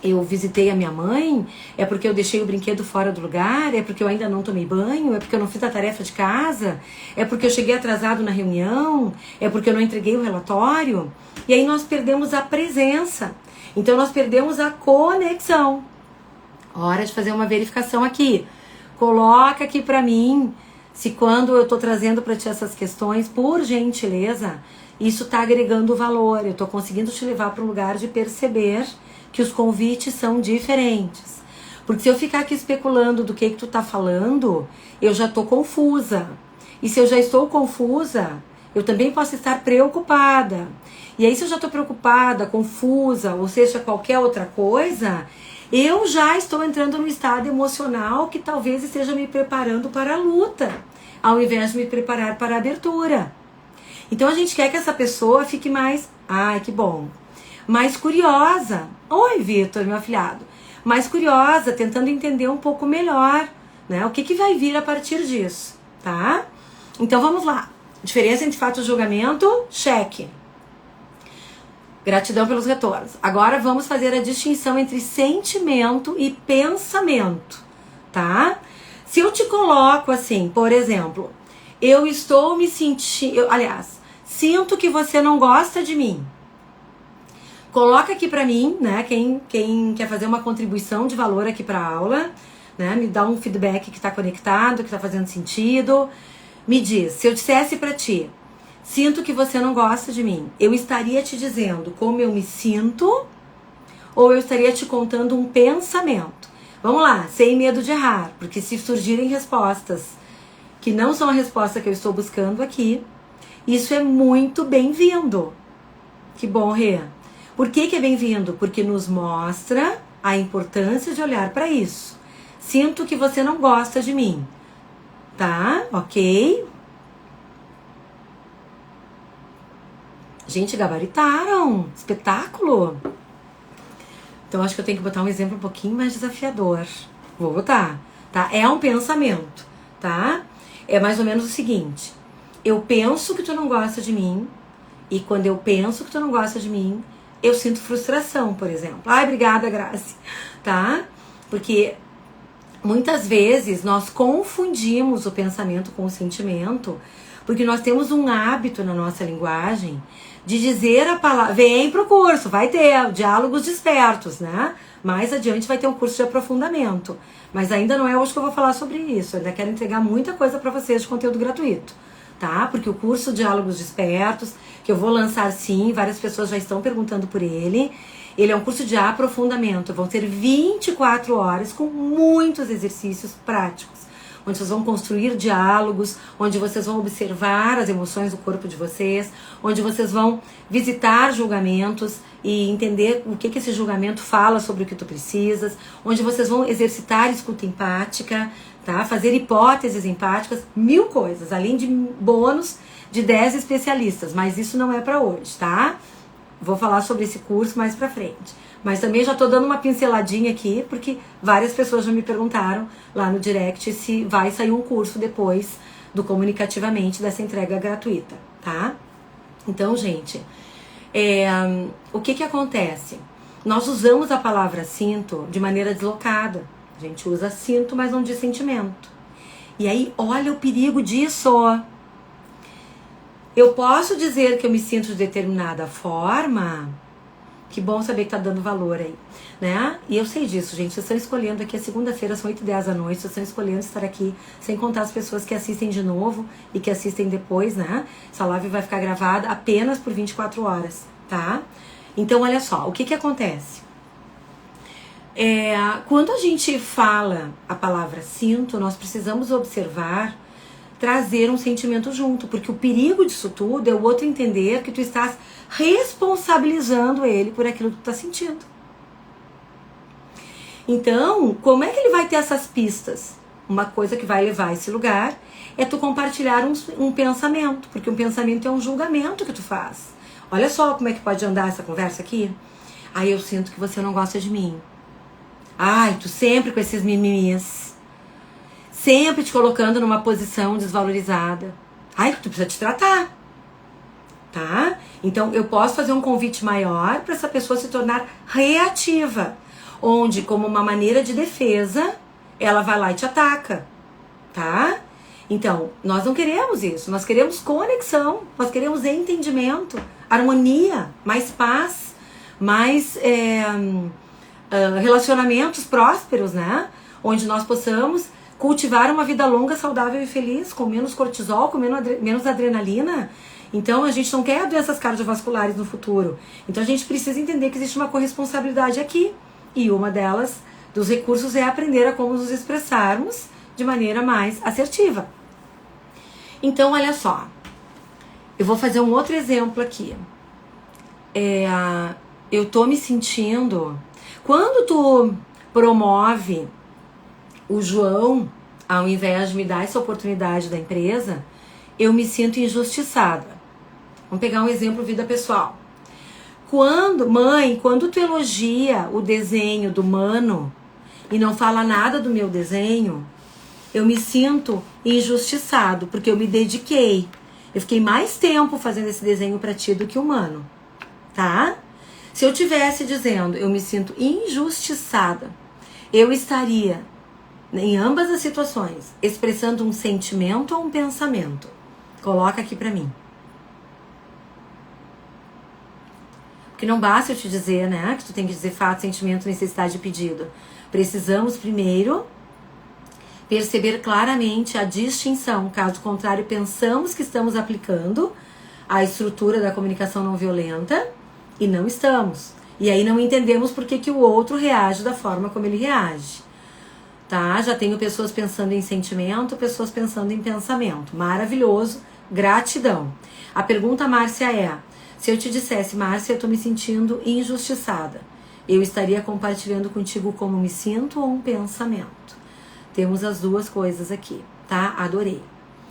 eu visitei a minha mãe? É porque eu deixei o brinquedo fora do lugar? É porque eu ainda não tomei banho? É porque eu não fiz a tarefa de casa? É porque eu cheguei atrasado na reunião? É porque eu não entreguei o relatório? E aí nós perdemos a presença. Então nós perdemos a conexão. Hora de fazer uma verificação aqui. Coloca aqui pra mim se quando eu tô trazendo pra ti essas questões, por gentileza, isso tá agregando valor. Eu tô conseguindo te levar para um lugar de perceber que os convites são diferentes. Porque se eu ficar aqui especulando do que tu tá falando, eu já tô confusa. E se eu já estou confusa, eu também posso estar preocupada. E aí, se eu já estou preocupada, confusa, ou seja, qualquer outra coisa, eu já estou entrando num estado emocional que talvez esteja me preparando para a luta, ao invés de me preparar para a abertura. Então a gente quer que essa pessoa fique mais, ai que bom, mais curiosa. Oi, Vitor, meu afilhado. Mais curiosa, tentando entender um pouco melhor, né? O que vai vir a partir disso, tá? Então vamos lá. Diferença entre fato e julgamento, cheque. Gratidão pelos retornos. Agora vamos fazer a distinção entre sentimento e pensamento, tá? Se eu te coloco assim, por exemplo, eu estou me sentindo, sinto que você não gosta de mim. Coloca aqui pra mim, né, quem quer fazer uma contribuição de valor aqui pra aula, né, me dá um feedback que tá conectado, que tá fazendo sentido. Me diz, se eu dissesse pra ti, sinto que você não gosta de mim, eu estaria te dizendo como eu me sinto ou eu estaria te contando um pensamento? Vamos lá, sem medo de errar, porque se surgirem respostas que não são a resposta que eu estou buscando aqui, isso é muito bem-vindo. Que bom, Rê. Por que é bem-vindo? Porque nos mostra a importância de olhar para isso. Sinto que você não gosta de mim. Tá? Ok? Gente, gabaritaram. Espetáculo. Então, acho que eu tenho que botar um exemplo um pouquinho mais desafiador. Vou botar. Tá? É um pensamento. Tá? É mais ou menos o seguinte. Eu penso que tu não gosta de mim. E quando eu penso que tu não gosta de mim, eu sinto frustração, por exemplo. Ai, obrigada, Grace. Tá? Porque muitas vezes nós confundimos o pensamento com o sentimento, porque nós temos um hábito na nossa linguagem de dizer a palavra... Vem pro curso, vai ter diálogos despertos, né? Mais adiante vai ter um curso de aprofundamento. Mas ainda não é hoje que eu vou falar sobre isso. Eu ainda quero entregar muita coisa para vocês de conteúdo gratuito, tá? Porque o curso Diálogos Despertos, que eu vou lançar sim, várias pessoas já estão perguntando por ele. Ele é um curso de aprofundamento. Vão ser 24 horas com muitos exercícios práticos, onde vocês vão construir diálogos, onde vocês vão observar as emoções do corpo de vocês, onde vocês vão visitar julgamentos e entender o que esse julgamento fala sobre o que tu precisas, onde vocês vão exercitar escuta empática, tá? Fazer hipóteses empáticas, 1000 coisas, além de bônus de 10 especialistas, mas isso não é para hoje, tá? Vou falar sobre esse curso mais pra frente. Mas também já tô dando uma pinceladinha aqui, porque várias pessoas já me perguntaram lá no direct se vai sair um curso depois do Comunicativamente, dessa entrega gratuita, tá? Então, gente, o que acontece? Nós usamos a palavra sinto de maneira deslocada. A gente usa sinto, mas não diz sentimento. E aí, olha o perigo disso. Eu posso dizer que eu me sinto de determinada forma. Que bom saber que tá dando valor aí, né? E eu sei disso, gente. Vocês estão escolhendo aqui, a segunda-feira são 8h10 da noite. Vocês estão escolhendo estar aqui, sem contar as pessoas que assistem de novo e que assistem depois, né? Essa live vai ficar gravada apenas por 24 horas, tá? Então, olha só, o que acontece? Quando a gente fala a palavra sinto, nós precisamos observar, trazer um sentimento junto, porque o perigo disso tudo é o outro entender que tu estás responsabilizando ele por aquilo que tu tá sentindo. Então, como é que ele vai ter essas pistas? Uma coisa que vai levar a esse lugar é tu compartilhar um pensamento, porque um pensamento é um julgamento que tu faz. Olha só como é que pode andar essa conversa aqui. Aí eu sinto que você não gosta de mim. Ai, tu sempre com esses mimimis. Sempre te colocando numa posição desvalorizada. Ai, tu precisa te tratar. Tá? Então, eu posso fazer um convite maior para essa pessoa se tornar reativa. Onde, como uma maneira de defesa, ela vai lá e te ataca. Tá? Então, nós não queremos isso. Nós queremos conexão. Nós queremos entendimento, harmonia, mais paz, mais relacionamentos prósperos, né? Onde nós possamos cultivar uma vida longa, saudável e feliz, com menos cortisol, com menos adrenalina. Então, a gente não quer doenças cardiovasculares no futuro. Então, a gente precisa entender que existe uma corresponsabilidade aqui. E uma delas, dos recursos, é aprender a como nos expressarmos de maneira mais assertiva. Então, olha só. Eu vou fazer um outro exemplo aqui. Eu tô me sentindo... Quando tu promove o João, ao invés de me dar essa oportunidade da empresa, eu me sinto injustiçada. Vamos pegar um exemplo vida pessoal. Quando tu elogia o desenho do Mano e não fala nada do meu desenho, eu me sinto injustiçado, porque eu me dediquei. Eu fiquei mais tempo fazendo esse desenho pra ti do que o Mano, tá? Se eu tivesse dizendo, eu me sinto injustiçada, eu estaria, em ambas as situações, expressando um sentimento ou um pensamento. Coloca aqui pra mim. Porque não basta eu te dizer, né, que tu tem que dizer fato, sentimento, necessidade e pedido. Precisamos primeiro perceber claramente a distinção. Caso contrário, pensamos que estamos aplicando a estrutura da comunicação não violenta e não estamos. E aí não entendemos por que o outro reage da forma como ele reage. Tá? Já tenho pessoas pensando em sentimento, pessoas pensando em pensamento. Maravilhoso, gratidão. A pergunta, Márcia, é: se eu te dissesse, Márcia, eu tô me sentindo injustiçada, eu estaria compartilhando contigo como me sinto ou um pensamento? Temos as duas coisas aqui, tá? Adorei.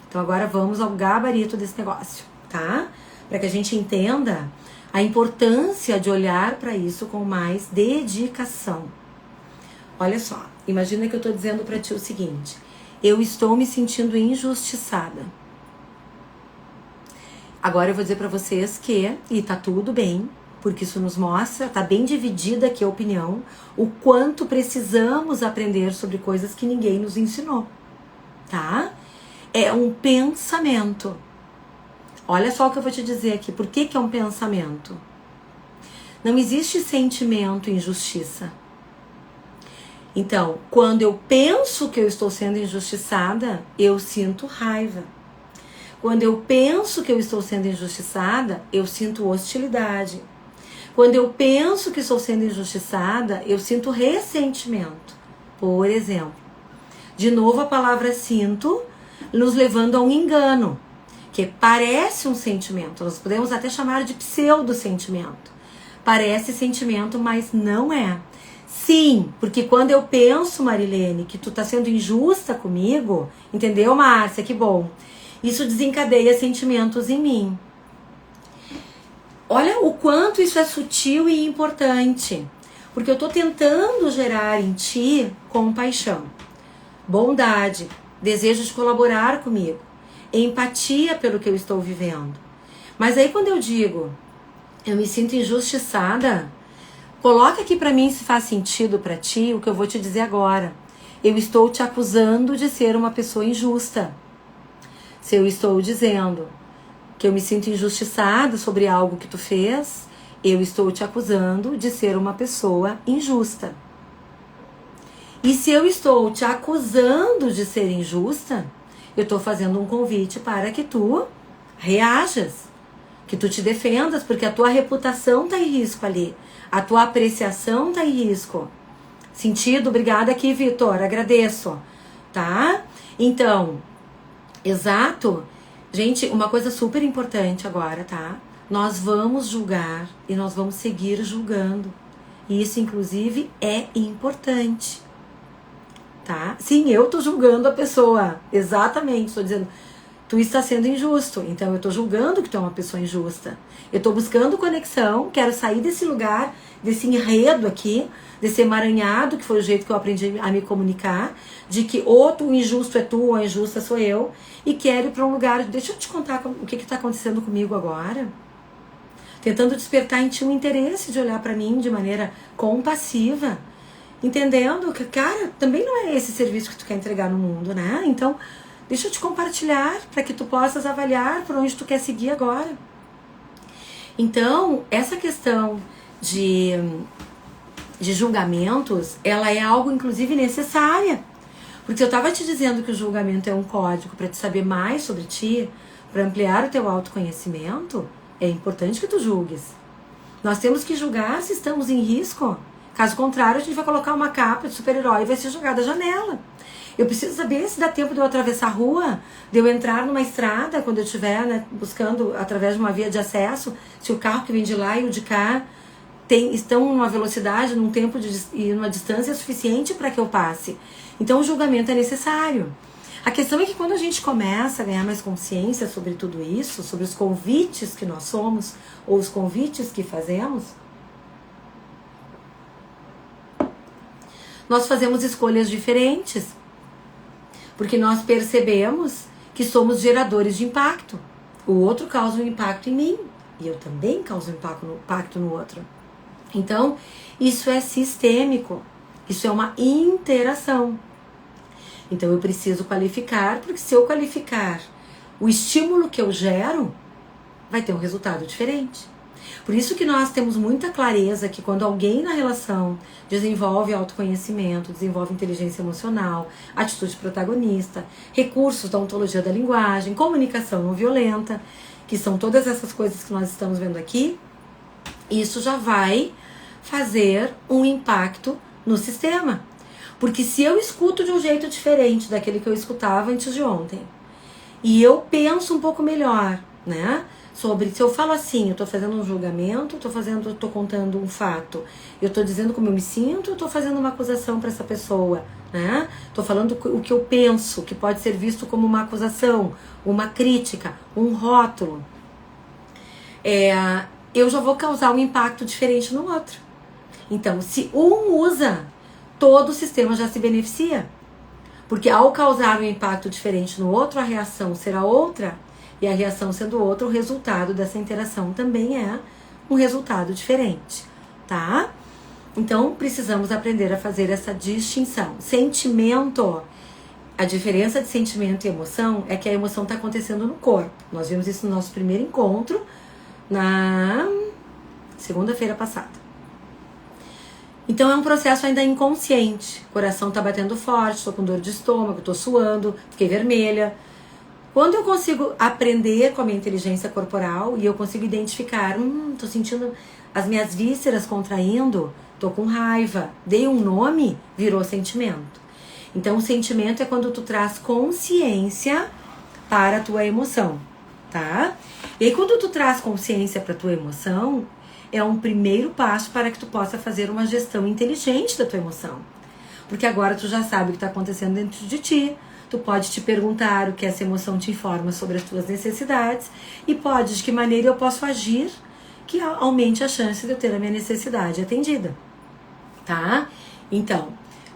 Então agora vamos ao gabarito desse negócio, tá? Para que a gente entenda a importância de olhar para isso com mais dedicação. Olha só, imagina que eu tô dizendo para ti o seguinte: eu estou me sentindo injustiçada. Agora eu vou dizer para vocês que, e tá tudo bem, porque isso nos mostra, tá bem dividida aqui a opinião, o quanto precisamos aprender sobre coisas que ninguém nos ensinou, tá? É um pensamento. Olha só o que eu vou te dizer aqui. Por que é um pensamento? Não existe sentimento em justiça. Então, quando eu penso que eu estou sendo injustiçada, eu sinto raiva. Quando eu penso que eu estou sendo injustiçada, eu sinto hostilidade. Quando eu penso que estou sendo injustiçada, eu sinto ressentimento. Por exemplo, de novo a palavra sinto nos levando a um engano, que parece um sentimento. Nós podemos até chamar de pseudo-sentimento. Parece sentimento, mas não é. Sim, porque quando eu penso, Marilene, que tu tá sendo injusta comigo, entendeu, Márcia? Que bom. Isso desencadeia sentimentos em mim. Olha o quanto isso é sutil e importante. Porque eu tô tentando gerar em ti compaixão, bondade, desejo de colaborar comigo, empatia pelo que eu estou vivendo. Mas aí quando eu digo, eu me sinto injustiçada, coloca aqui pra mim se faz sentido pra ti o que eu vou te dizer agora. Eu estou te acusando de ser uma pessoa injusta. Se eu estou dizendo que eu me sinto injustiçada sobre algo que tu fez, eu estou te acusando de ser uma pessoa injusta. E se eu estou te acusando de ser injusta, eu estou fazendo um convite para que tu reajas, que tu te defendas, porque a tua reputação está em risco ali, a tua apreciação está em risco. Sentido? Obrigada aqui, Vitor, agradeço, tá? Então, exato. Gente, uma coisa super importante agora, tá? Nós vamos julgar e nós vamos seguir julgando. E isso, inclusive, é importante. Tá? Sim, eu tô julgando a pessoa. Exatamente, estou dizendo, tu está sendo injusto. Então, eu tô julgando que tu é uma pessoa injusta. Eu tô buscando conexão, quero sair desse lugar, desse enredo aqui, desse emaranhado, que foi o jeito que eu aprendi a me comunicar, de que ou o injusto é tu ou a injusta sou eu, e quero ir para um lugar, deixa eu te contar o que está acontecendo comigo agora, tentando despertar em ti um interesse de olhar para mim de maneira compassiva, entendendo que, cara, também não é esse serviço que tu quer entregar no mundo, né? Então, deixa eu te compartilhar para que tu possas avaliar por onde tu quer seguir agora. Então, essa questão de julgamentos, ela é algo, inclusive, necessária. Porque eu estava te dizendo que o julgamento é um código para te saber mais sobre ti, para ampliar o teu autoconhecimento, é importante que tu julgues. Nós temos que julgar se estamos em risco. Caso contrário, a gente vai colocar uma capa de super-herói e vai ser jogada da janela. Eu preciso saber se dá tempo de eu atravessar a rua, de eu entrar numa estrada quando eu estiver, né, buscando através de uma via de acesso, se o carro que vem de lá e o de cá estão numa velocidade, num tempo e numa distância suficiente para que eu passe. Então o julgamento é necessário. A questão é que quando a gente começa a ganhar mais consciência sobre tudo isso, sobre os convites que nós somos, ou os convites que fazemos, nós fazemos escolhas diferentes. Porque nós percebemos que somos geradores de impacto. O outro causa um impacto em mim. E eu também causo um impacto no outro. Então, isso é sistêmico. Isso é uma interação. Então, eu preciso qualificar, porque se eu qualificar o estímulo que eu gero, vai ter um resultado diferente. Por isso que nós temos muita clareza que quando alguém na relação desenvolve autoconhecimento, desenvolve inteligência emocional, atitude protagonista, recursos da ontologia da linguagem, comunicação não violenta, que são todas essas coisas que nós estamos vendo aqui, isso já vai fazer um impacto no sistema. Porque se eu escuto de um jeito diferente daquele que eu escutava antes de ontem, e eu penso um pouco melhor, né? Sobre, se eu falo assim, eu tô fazendo um julgamento, eu tô contando um fato, eu tô dizendo como eu me sinto, eu tô fazendo uma acusação para essa pessoa, né? Tô falando o que eu penso, que pode ser visto como uma acusação, uma crítica, um rótulo. Eu já vou causar um impacto diferente no outro. Então, se um usa, todo o sistema já se beneficia. Porque ao causar um impacto diferente no outro, a reação será outra. E a reação sendo outra, o resultado dessa interação também é um resultado diferente, tá? Então, precisamos aprender a fazer essa distinção. Sentimento, a diferença de sentimento e emoção é que a emoção está acontecendo no corpo. Nós vimos isso no nosso primeiro encontro, na segunda-feira passada. Então, é um processo ainda inconsciente. O coração está batendo forte, estou com dor de estômago, estou suando, fiquei vermelha. Quando eu consigo aprender com a minha inteligência corporal e eu consigo identificar, tô sentindo as minhas vísceras contraindo, tô com raiva, dei um nome, virou sentimento. Então o sentimento é quando tu traz consciência para a tua emoção, tá? E aí quando tu traz consciência para a tua emoção, é um primeiro passo para que tu possa fazer uma gestão inteligente da tua emoção. Porque agora tu já sabe o que está acontecendo dentro de ti. Tu pode te perguntar o que essa emoção te informa sobre as tuas necessidades e pode, de que maneira eu posso agir que aumente a chance de eu ter a minha necessidade atendida, tá? Então,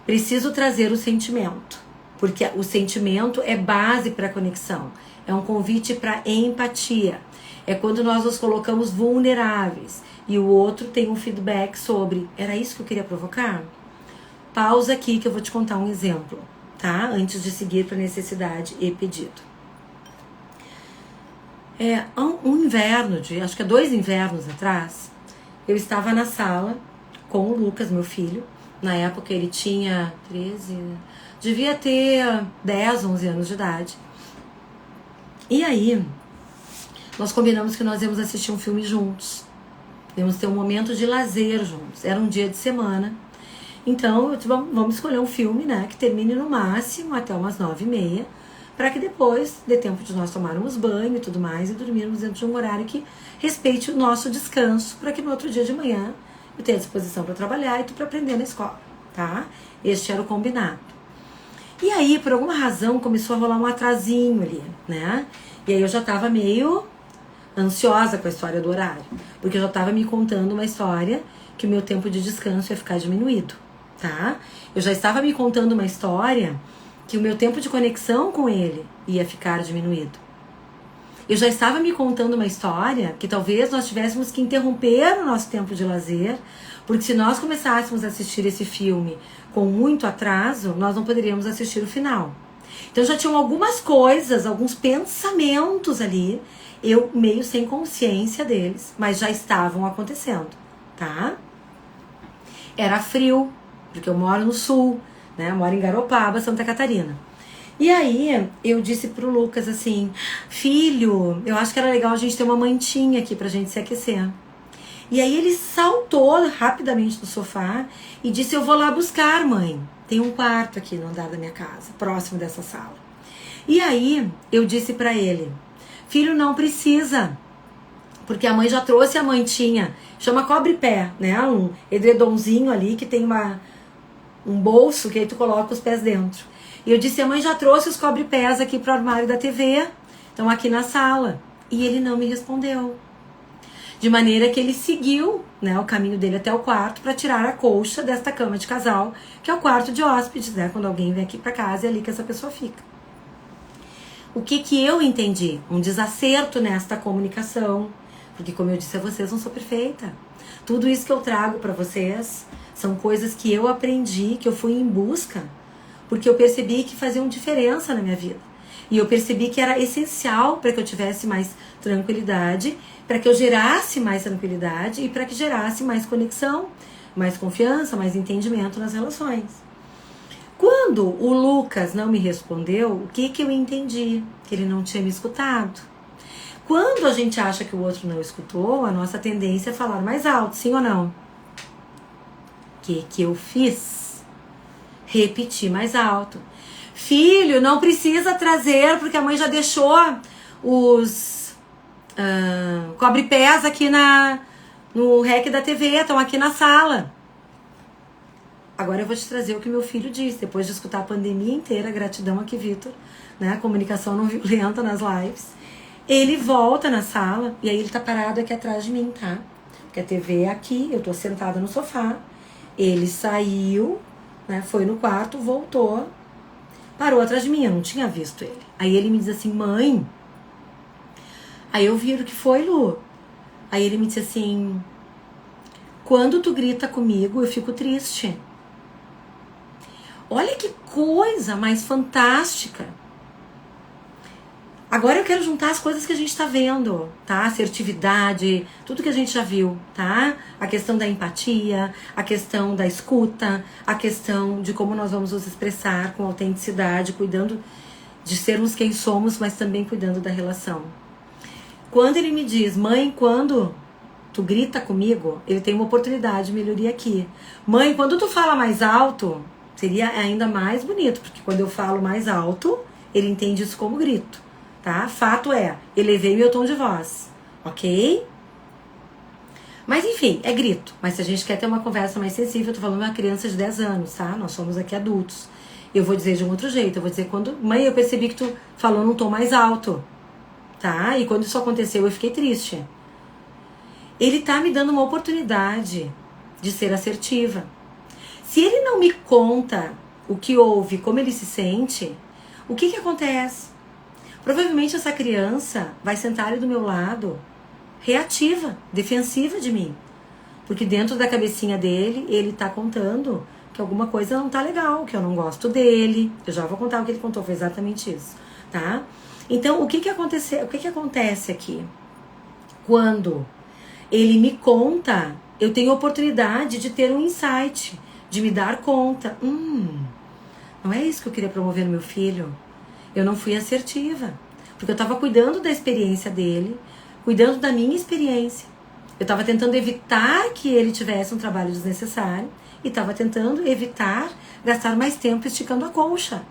preciso trazer o sentimento, porque o sentimento é base para a conexão, é um convite para empatia, é quando nós nos colocamos vulneráveis e o outro tem um feedback sobre, era isso que eu queria provocar? Pausa aqui que eu vou te contar um exemplo. Tá? Antes de seguir para necessidade e pedido. Um inverno, acho que 2 invernos atrás, eu estava na sala com o Lucas, meu filho. Na época ele tinha 13, devia ter 10, 11 anos de idade. E aí, nós combinamos que nós íamos assistir um filme juntos. Íamos ter um momento de lazer juntos. Era um dia de semana. Então, vamos escolher um filme, né, que termine no máximo até umas 9h30, para que depois dê tempo de nós tomarmos banho e tudo mais e dormirmos dentro de um horário que respeite o nosso descanso, para que no outro dia de manhã eu tenha disposição para trabalhar e tu para aprender na escola, tá? Este era o combinado. E aí, por alguma razão, começou a rolar um atrasinho ali, né? E aí eu já tava meio ansiosa com a história do horário, porque eu já tava me contando uma história que o meu tempo de descanso ia ficar diminuído. Tá? Eu já estava me contando uma história que o meu tempo de conexão com ele ia ficar diminuído. Eu já estava me contando uma história que talvez nós tivéssemos que interromper o nosso tempo de lazer, porque se nós começássemos a assistir esse filme com muito atraso, nós não poderíamos assistir o final. Então já tinham algumas coisas, alguns pensamentos ali, eu meio sem consciência deles, mas já estavam acontecendo, tá? Era frio, porque eu moro no sul, né? Eu moro em Garopaba, Santa Catarina. E aí, eu disse pro Lucas assim, filho, eu acho que era legal a gente ter uma mantinha aqui pra gente se aquecer. E aí ele saltou rapidamente do sofá e disse, eu vou lá buscar, mãe. tem um quarto aqui no andar da minha casa, próximo dessa sala. E aí eu disse pra ele, filho, não precisa, porque a mãe já trouxe a mantinha, chama cobre-pé, né? Um edredomzinho ali que tem um bolso que aí tu coloca os pés dentro. E eu disse, a mãe já trouxe os cobre-pés aqui pro armário da TV, estão aqui na sala. E ele não me respondeu. De maneira que ele seguiu, né, o caminho dele até o quarto para tirar a colcha desta cama de casal, que é o quarto de hóspedes, né? Quando alguém vem aqui para casa, é ali que essa pessoa fica. O que eu entendi? Um desacerto nesta comunicação. Porque, como eu disse a vocês, não sou perfeita. Tudo isso que eu trago para vocês são coisas que eu aprendi, que eu fui em busca, porque eu percebi que faziam diferença na minha vida. E eu percebi que era essencial para que eu tivesse mais tranquilidade, para que eu gerasse mais tranquilidade e para que gerasse mais conexão, mais confiança, mais entendimento nas relações. Quando o Lucas não me respondeu, o que eu entendi? Que ele não tinha me escutado. Quando a gente acha que o outro não escutou, a nossa tendência é falar mais alto, sim ou não? O que eu fiz? Repetir mais alto. Filho, não precisa trazer, porque a mãe já deixou os cobre-pés aqui no REC da TV, estão aqui na sala. Agora eu vou te trazer o que meu filho disse, depois de escutar a pandemia inteira, gratidão aqui, Vitor, né? Comunicação não violenta nas lives. Ele volta na sala, e aí ele tá parado aqui atrás de mim, tá? Porque a TV é aqui, eu tô sentada no sofá. Ele saiu, né? Foi no quarto, voltou, parou atrás de mim, eu não tinha visto ele. Aí ele me diz assim, mãe. Aí eu vi o que foi, Lu. Aí ele me disse assim, quando tu grita comigo, eu fico triste. Olha que coisa mais fantástica. Agora eu quero juntar as coisas que a gente tá vendo, tá? Assertividade, tudo que a gente já viu, tá? A questão da empatia, a questão da escuta, a questão de como nós vamos nos expressar com autenticidade, cuidando de sermos quem somos, mas também cuidando da relação. Quando ele me diz, mãe, quando tu grita comigo, ele tem uma oportunidade de melhoria aqui. Mãe, quando tu fala mais alto, seria ainda mais bonito, porque quando eu falo mais alto, ele entende isso como grito. Tá? Fato é, elevei meu tom de voz, ok? Mas enfim, é grito. Mas se a gente quer ter uma conversa mais sensível, eu tô falando de uma criança de 10 anos, tá? Nós somos aqui adultos. Eu vou dizer de um outro jeito, eu vou dizer quando... Mãe, eu percebi que tu falou num tom mais alto, tá? E quando isso aconteceu, eu fiquei triste. Ele tá me dando uma oportunidade de ser assertiva. Se ele não me conta o que houve, como ele se sente, o que acontece? Provavelmente essa criança vai sentar ali do meu lado, reativa, defensiva de mim. Porque dentro da cabecinha dele, ele tá contando que alguma coisa não tá legal, que eu não gosto dele. Eu já vou contar o que ele contou, foi exatamente isso, tá? Então, o que acontece aqui? Quando ele me conta, eu tenho oportunidade de ter um insight, de me dar conta. Não é isso que eu queria promover no meu filho. Eu não fui assertiva, porque eu estava cuidando da experiência dele, cuidando da minha experiência. Eu estava tentando evitar que ele tivesse um trabalho desnecessário e estava tentando evitar gastar mais tempo esticando a colcha,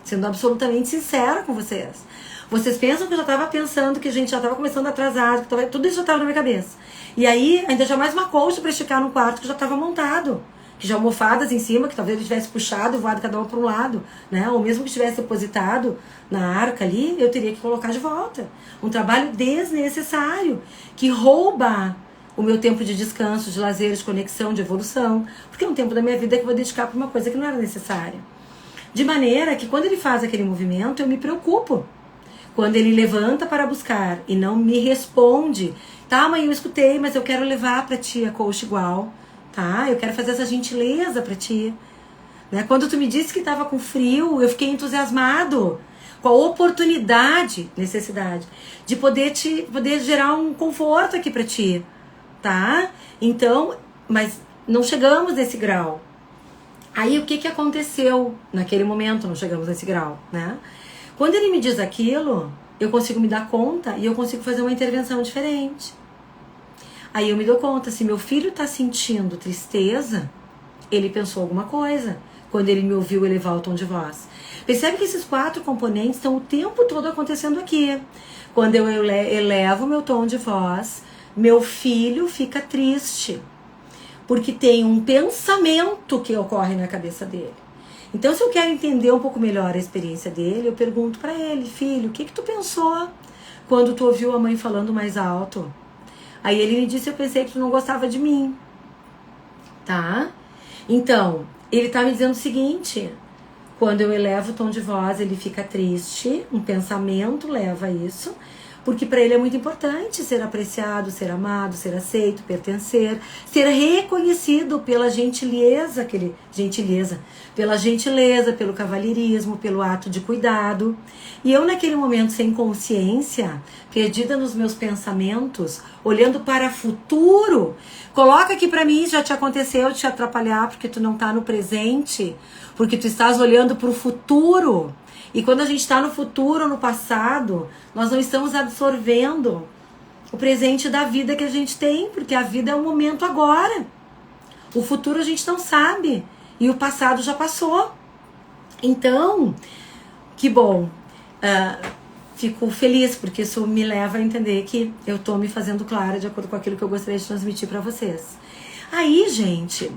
sendo absolutamente sincera com vocês. Vocês pensam que eu já estava pensando que a gente já estava começando atrasado, que tudo isso já estava na minha cabeça. E aí ainda tinha mais uma colcha para esticar no quarto que já estava montado. Que já almofadas em cima, que talvez ele tivesse puxado e voado cada uma para um lado, né? Ou mesmo que tivesse depositado na arca ali, eu teria que colocar de volta. Um trabalho desnecessário, que rouba o meu tempo de descanso, de lazer, de conexão, de evolução, porque é um tempo da minha vida que eu vou dedicar para uma coisa que não era necessária. De maneira que quando ele faz aquele movimento, eu me preocupo. Quando ele levanta para buscar e não me responde, tá, mãe, eu escutei, mas eu quero levar para ti a colcha igual. Tá? Eu quero fazer essa gentileza pra ti. Né? Quando tu me disse que estava com frio, eu fiquei entusiasmado com a oportunidade, necessidade, de poder gerar um conforto aqui pra ti. Tá? Então, mas não chegamos nesse grau. Aí o que aconteceu naquele momento? Não chegamos nesse grau, né? Quando ele me diz aquilo, eu consigo me dar conta e eu consigo fazer uma intervenção diferente. Aí eu me dou conta, se meu filho tá sentindo tristeza, ele pensou alguma coisa. quando ele me ouviu elevar o tom de voz. Percebe que esses 4 componentes estão o tempo todo acontecendo aqui. Quando eu elevo meu tom de voz, meu filho fica triste, porque tem um pensamento que ocorre na cabeça dele. Então, se eu quero entender um pouco melhor a experiência dele, eu pergunto para ele: filho, o que tu pensou quando tu ouviu a mãe falando mais alto? Aí ele me disse: eu pensei que tu não gostava de mim. Tá? Então, ele tá me dizendo o seguinte: quando eu elevo o tom de voz, ele fica triste, um pensamento leva a isso, porque para ele é muito importante ser apreciado, ser amado, ser aceito, pertencer, ser reconhecido pela gentileza, pela gentileza, pelo cavalheirismo, pelo ato de cuidado. E eu, naquele momento, sem consciência, perdida nos meus pensamentos, olhando para o futuro, coloca aqui para mim: já te aconteceu de te atrapalhar porque tu não tá no presente, porque tu estás olhando para o futuro. E quando a gente está no futuro, no passado, nós não estamos absorvendo o presente da vida que a gente tem, porque a vida é o momento agora. O futuro a gente não sabe, e o passado já passou. Então, que bom. Fico feliz, porque isso me leva a entender que eu tô me fazendo clara de acordo com aquilo que eu gostaria de transmitir para vocês. Aí, gente,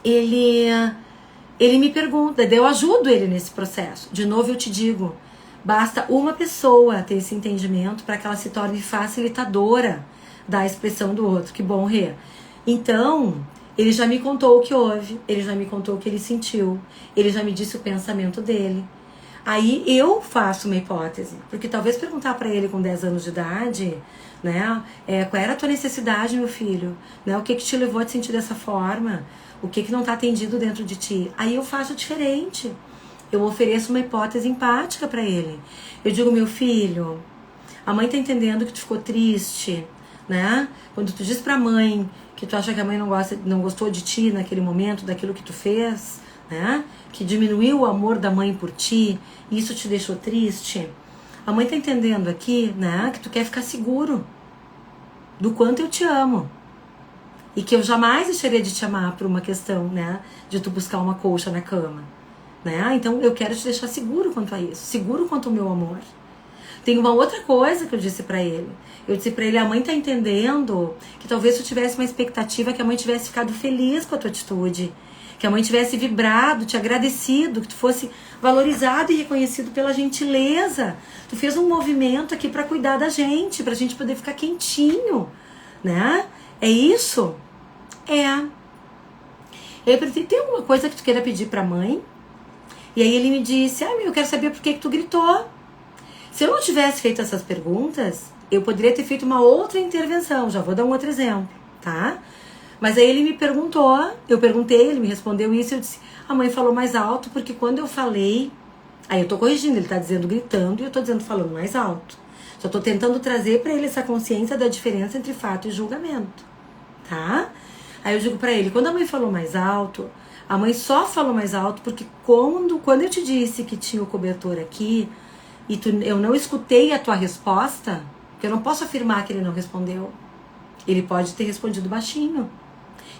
ele me pergunta, eu ajudo ele nesse processo. De novo eu te digo, basta uma pessoa ter esse entendimento para que ela se torne facilitadora da expressão do outro. Que bom, Rê. Então, ele já me contou o que houve, ele já me contou o que ele sentiu, ele já me disse o pensamento dele. Aí eu faço uma hipótese, porque talvez perguntar para ele com 10 anos de idade, né, qual era a tua necessidade, meu filho, né, o que te levou a te sentir dessa forma, o que não está atendido dentro de ti. Aí eu faço diferente, eu ofereço uma hipótese empática para ele. Eu digo: meu filho, a mãe tá entendendo que tu ficou triste, né, quando tu diz pra mãe que tu acha que a mãe não gostou de ti naquele momento, daquilo que tu fez, né, que diminuiu o amor da mãe por ti, e isso te deixou triste. A mãe tá entendendo aqui, né, que tu quer ficar seguro do quanto eu te amo, e que eu jamais deixaria de te amar por uma questão, né, de tu buscar uma colcha na cama, né? Então eu quero te deixar seguro quanto a isso, seguro quanto ao meu amor. Tem uma outra coisa que eu disse pra ele. Eu disse pra ele: a mãe tá entendendo que talvez tu tivesse uma expectativa que a mãe tivesse ficado feliz com a tua atitude, que a mãe tivesse vibrado, te agradecido, que tu fosse valorizado e reconhecido pela gentileza. Tu fez um movimento aqui pra cuidar da gente, pra gente poder ficar quentinho, né? É isso? Eu perguntei: tem alguma coisa que tu queira pedir pra mãe? E aí ele me disse: eu quero saber por que tu gritou. Se eu não tivesse feito essas perguntas, eu poderia ter feito uma outra intervenção. Já vou dar um outro exemplo, tá? Mas aí ele me perguntou, eu perguntei, ele me respondeu isso, eu disse: a mãe falou mais alto porque quando eu falei... Aí eu tô corrigindo, ele tá dizendo gritando e eu tô dizendo falando mais alto. Só tô tentando trazer pra ele essa consciência da diferença entre fato e julgamento, tá? Aí eu digo pra ele: quando a mãe falou mais alto, a mãe só falou mais alto porque quando eu te disse que tinha o cobertor aqui e eu não escutei a tua resposta, porque eu não posso afirmar que ele não respondeu. Ele pode ter respondido baixinho.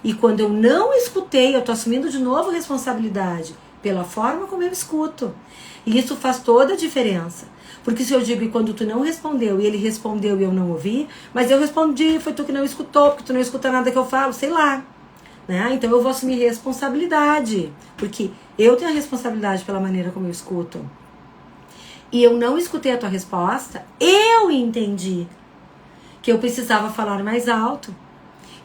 E quando eu não escutei, eu tô assumindo de novo responsabilidade pela forma como eu escuto. E isso faz toda a diferença. Porque se eu digo: e quando tu não respondeu e ele respondeu e eu não ouvi, mas eu respondi, foi tu que não escutou, porque tu não escuta nada que eu falo, sei lá. Né? Então eu vou assumir responsabilidade, porque eu tenho a responsabilidade pela maneira como eu escuto. E eu não escutei a tua resposta, eu entendi que eu precisava falar mais alto.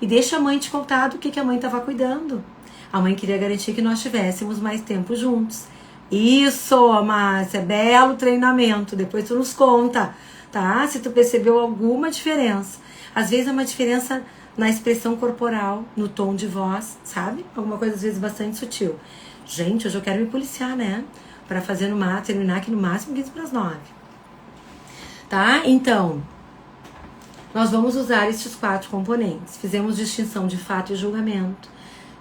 E deixa a mãe te contar do que a mãe estava cuidando. A mãe queria garantir que nós tivéssemos mais tempo juntos. Isso, Márcia, belo treinamento. Depois tu nos conta, tá? Se tu percebeu alguma diferença. Às vezes é uma diferença na expressão corporal, no tom de voz, sabe? Alguma coisa às vezes bastante sutil. Gente, hoje eu quero me policiar, né? Pra fazer terminar aqui no máximo 8:45. Tá? Então, nós vamos usar estes 4 componentes. Fizemos distinção de fato e julgamento,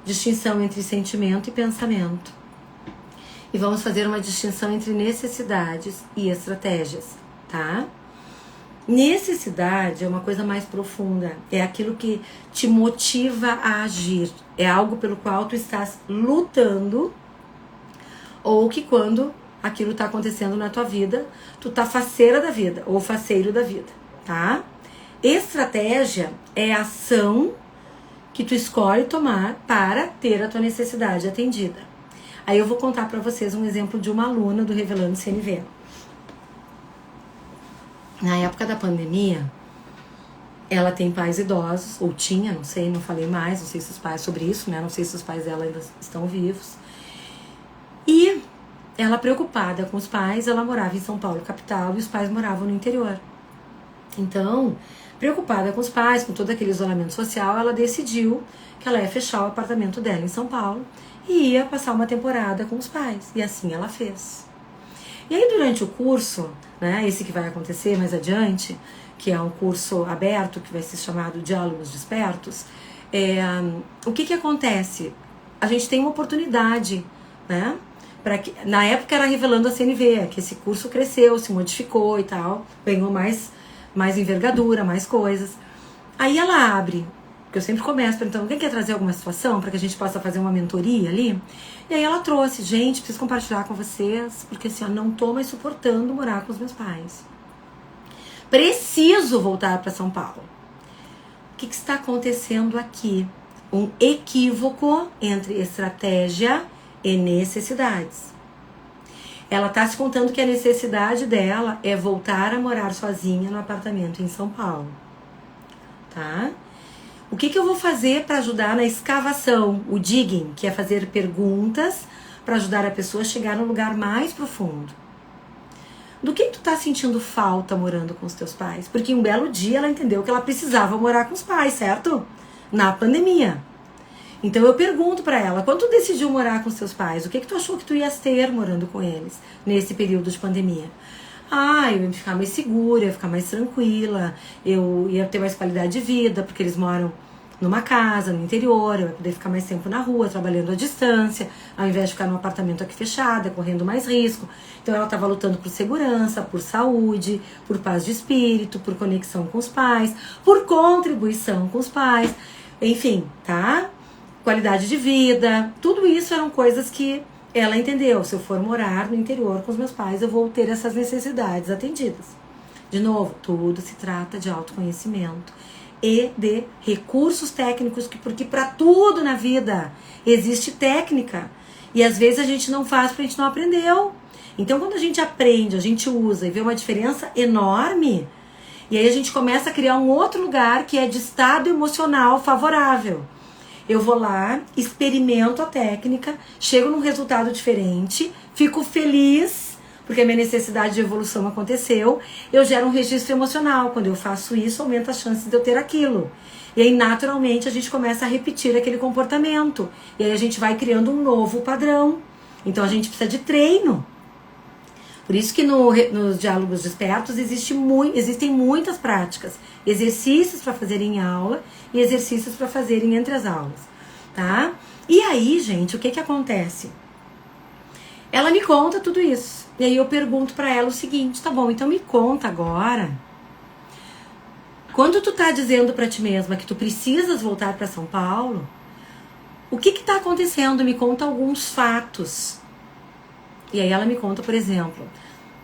distinção entre sentimento e pensamento. E vamos fazer uma distinção entre necessidades e estratégias, tá? Necessidade é uma coisa mais profunda, é aquilo que te motiva a agir, é algo pelo qual tu estás lutando, ou que quando aquilo tá acontecendo na tua vida, tu tá faceira da vida, ou faceiro da vida, tá? Estratégia é a ação que tu escolhe tomar para ter a tua necessidade atendida. Aí eu vou contar para vocês um exemplo de uma aluna do Revelando CNV. Na época da pandemia, ela tem pais idosos, ou tinha, não sei, não falei mais, não sei se os pais sobre isso, né? Não sei se os pais dela ainda estão vivos. E ela, preocupada com os pais, ela morava em São Paulo, capital, e os pais moravam no interior. Então, preocupada com os pais, com todo aquele isolamento social, ela decidiu que ela ia fechar o apartamento dela em São Paulo e ia passar uma temporada com os pais. E assim ela fez. E aí, durante o curso, né, esse que vai acontecer mais adiante, que é um curso aberto, que vai ser chamado Diálogos Despertos, o que acontece? A gente tem uma oportunidade, né? Na época era Revelando a CNV, que esse curso cresceu, se modificou e tal, ganhou mais envergadura, mais coisas. Aí ela abre, porque eu sempre começo perguntando, quem quer trazer alguma situação para que a gente possa fazer uma mentoria ali? E aí ela trouxe, gente, preciso compartilhar com vocês, porque assim, eu não tô mais suportando morar com os meus pais. Preciso voltar para São Paulo. O que está acontecendo aqui? Um equívoco entre estratégia e necessidades. Ela está se contando que a necessidade dela é voltar a morar sozinha no apartamento em São Paulo. Tá? O que eu vou fazer para ajudar na escavação? O digging, que é fazer perguntas para ajudar a pessoa a chegar no lugar mais profundo. Do que tu tá sentindo falta morando com os teus pais? Porque um belo dia ela entendeu que ela precisava morar com os pais, certo? Na pandemia. Então eu pergunto pra ela, quando tu decidiu morar com os teus pais, o que tu achou que tu ias ter morando com eles nesse período de pandemia? Eu ia ficar mais segura, eu ia ficar mais tranquila, eu ia ter mais qualidade de vida, porque eles moram numa casa, no interior, eu ia poder ficar mais tempo na rua, trabalhando à distância, ao invés de ficar num apartamento aqui fechado, correndo mais risco. Então ela estava lutando por segurança, por saúde, por paz de espírito, por conexão com os pais, por contribuição com os pais, enfim, tá? Qualidade de vida, tudo isso eram coisas que ela entendeu. Se eu for morar no interior com os meus pais, eu vou ter essas necessidades atendidas. De novo, tudo se trata de autoconhecimento e de recursos técnicos, porque para tudo na vida existe técnica. E às vezes a gente não faz porque a gente não aprendeu. Então quando a gente aprende, a gente usa e vê uma diferença enorme, e aí a gente começa a criar um outro lugar que é de estado emocional favorável. Eu vou lá, experimento a técnica, chego num resultado diferente, fico feliz, porque a minha necessidade de evolução aconteceu, eu gero um registro emocional. Quando eu faço isso, aumenta as chances de eu ter aquilo. E aí, naturalmente, a gente começa a repetir aquele comportamento. E aí a gente vai criando um novo padrão. Então a gente precisa de treino. Por isso que nos Diálogos Despertos existem muitas práticas. Exercícios para fazer em aula e exercícios para fazerem entre as aulas, tá? E aí, gente, o que acontece? Ela me conta tudo isso. E aí eu pergunto para ela o seguinte, tá bom, então me conta agora. Quando tu tá dizendo para ti mesma que tu precisas voltar para São Paulo, o que tá acontecendo? Me conta alguns fatos. E aí ela me conta, por exemplo,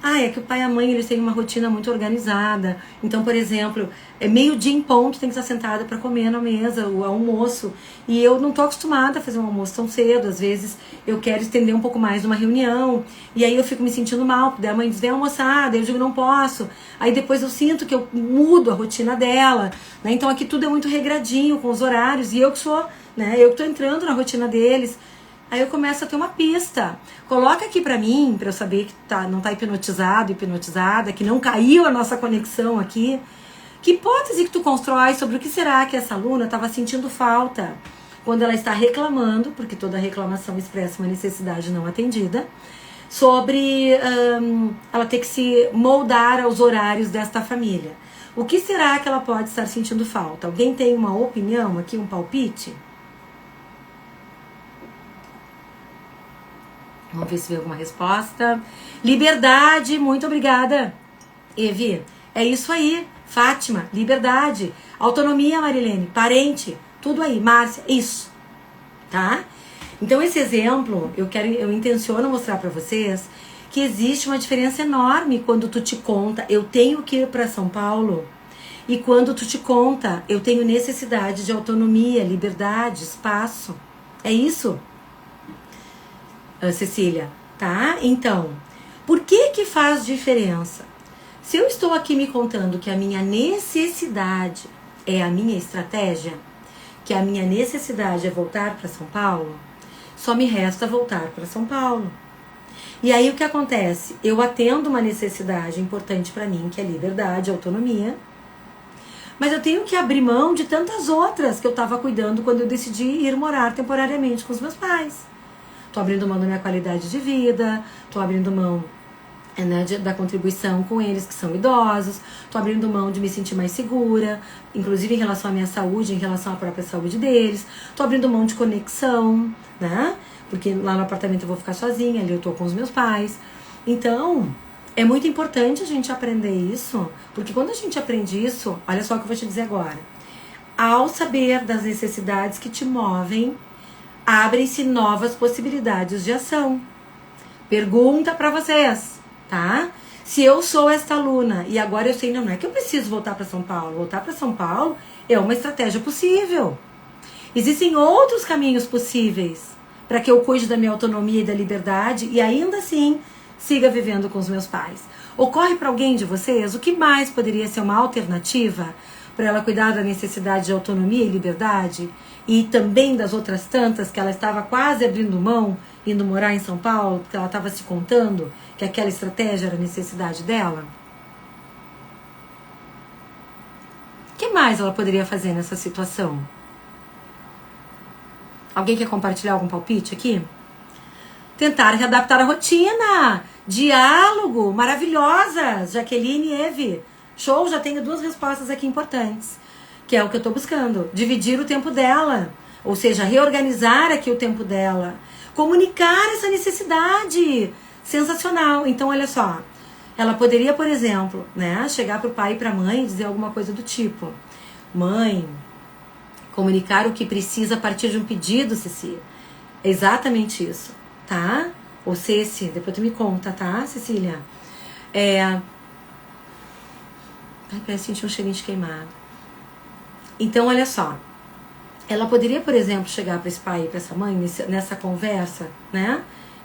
é que o pai e a mãe, eles têm uma rotina muito organizada. Então, por exemplo, meio-dia em ponto tem que estar sentada para comer na mesa, o almoço. E eu não tô acostumada a fazer um almoço tão cedo. Às vezes eu quero estender um pouco mais numa reunião. E aí eu fico me sentindo mal, porque a mãe diz, vem almoçar, daí eu digo, não posso. Aí depois eu sinto que eu mudo a rotina dela, né? Então aqui tudo é muito regradinho, com os horários. E eu que sou, né? Eu que tô entrando na rotina deles. Aí eu começo a ter uma pista. Coloca aqui pra mim, pra eu saber que não tá hipnotizado, hipnotizada, que não caiu a nossa conexão aqui. Que hipótese que tu constrói sobre o que será que essa aluna estava sentindo falta quando ela está reclamando, porque toda reclamação expressa uma necessidade não atendida, sobre ela ter que se moldar aos horários desta família. O que será que ela pode estar sentindo falta? Alguém tem uma opinião aqui, um palpite? Vamos ver se vem alguma resposta. Liberdade, muito obrigada, Evi. É isso aí, Fátima, liberdade. Autonomia, Marilene, parente, tudo aí, Márcia, isso, tá? Então esse exemplo, eu intenciono mostrar para vocês que existe uma diferença enorme quando tu te conta, eu tenho que ir para São Paulo, e quando tu te conta, eu tenho necessidade de autonomia, liberdade, espaço. É isso, Cecília, tá? Então, por que faz diferença? Se eu estou aqui me contando que a minha necessidade é a minha estratégia, que a minha necessidade é voltar para São Paulo, só me resta voltar para São Paulo. E aí o que acontece? Eu atendo uma necessidade importante para mim, que é liberdade, autonomia, mas eu tenho que abrir mão de tantas outras que eu estava cuidando quando eu decidi ir morar temporariamente com os meus pais. Tô abrindo mão da minha qualidade de vida, tô abrindo mão da contribuição com eles que são idosos, tô abrindo mão de me sentir mais segura, inclusive em relação à minha saúde, em relação à própria saúde deles, tô abrindo mão de conexão, né? Porque lá no apartamento eu vou ficar sozinha, ali eu tô com os meus pais. Então, é muito importante a gente aprender isso, porque quando a gente aprende isso, olha só o que eu vou te dizer agora. Ao saber das necessidades que te movem, abrem-se novas possibilidades de ação. Pergunta pra vocês, tá? Se eu sou esta aluna e agora eu sei, não é que eu preciso voltar para São Paulo. Voltar para São Paulo é uma estratégia possível. Existem outros caminhos possíveis para que eu cuide da minha autonomia e da liberdade e ainda assim siga vivendo com os meus pais. Ocorre para alguém de vocês o que mais poderia ser uma alternativa para ela cuidar da necessidade de autonomia e liberdade e também das outras tantas que ela estava quase abrindo mão, indo morar em São Paulo, porque ela estava se contando que aquela estratégia era a necessidade dela? O que mais ela poderia fazer nessa situação? Alguém quer compartilhar algum palpite aqui? Tentar readaptar a rotina. Diálogo. Maravilhosas. Jaqueline e Eve. Show, já tenho 2 respostas aqui importantes. Que é o que eu estou buscando. Dividir o tempo dela. Ou seja, reorganizar aqui o tempo dela. Comunicar essa necessidade. Sensacional. Então, olha só. Ela poderia, por exemplo, né, chegar pro pai e pra mãe e dizer alguma coisa do tipo: mãe, comunicar o que precisa a partir de um pedido, Cecília. É exatamente isso, tá? Ou Ceci, depois tu me conta, tá, Cecília? Ai, parece sentir um cheirinho de queimado. Então, olha só. Ela poderia, por exemplo, chegar para esse pai e para essa mãe, nessa conversa, né?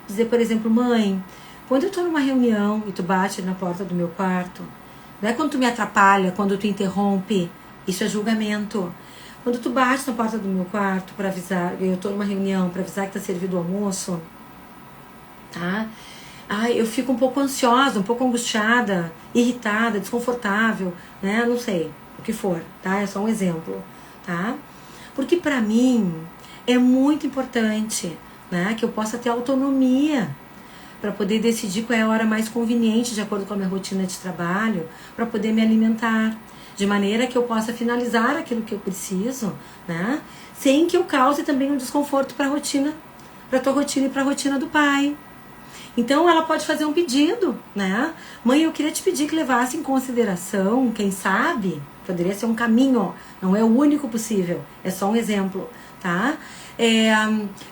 Dizer, por exemplo, mãe, quando eu tô numa reunião e tu bate na porta do meu quarto, não é quando tu me atrapalha, quando tu interrompe, isso é julgamento. Quando tu bate na porta do meu quarto para avisar, eu tô numa reunião para avisar que tá servido o almoço, tá? Eu fico um pouco ansiosa, um pouco angustiada, irritada, desconfortável, né? Não sei, o que for, tá? É só um exemplo, tá? Porque pra mim é muito importante, né, que eu possa ter autonomia para poder decidir qual é a hora mais conveniente de acordo com a minha rotina de trabalho, para poder me alimentar, de maneira que eu possa finalizar aquilo que eu preciso, né, sem que eu cause também um desconforto para a rotina, para tua rotina e para a rotina do pai. Então ela pode fazer um pedido, né? Mãe, eu queria te pedir que levasse em consideração, quem sabe, poderia ser um caminho, não é o único possível, é só um exemplo, tá?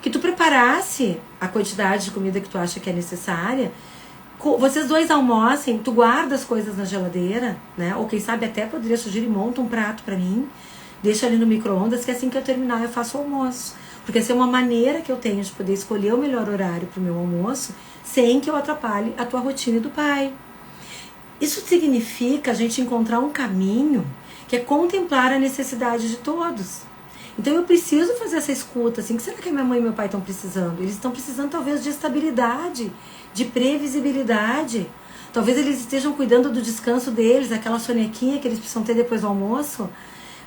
Que tu preparasse a quantidade de comida que tu acha que é necessária, vocês 2 almocem, tu guarda as coisas na geladeira, né? Ou quem sabe até poderia sugerir, monta um prato pra mim, deixa ali no micro-ondas, que assim que eu terminar eu faço o almoço. Porque essa é uma maneira que eu tenho de poder escolher o melhor horário pro meu almoço, sem que eu atrapalhe a tua rotina e do pai. Isso significa a gente encontrar um caminho que é contemplar a necessidade de todos. Então eu preciso fazer essa escuta, assim, o que será que a minha mãe e meu pai estão precisando? Eles estão precisando talvez de estabilidade, de previsibilidade. Talvez eles estejam cuidando do descanso deles, aquela sonequinha que eles precisam ter depois do almoço.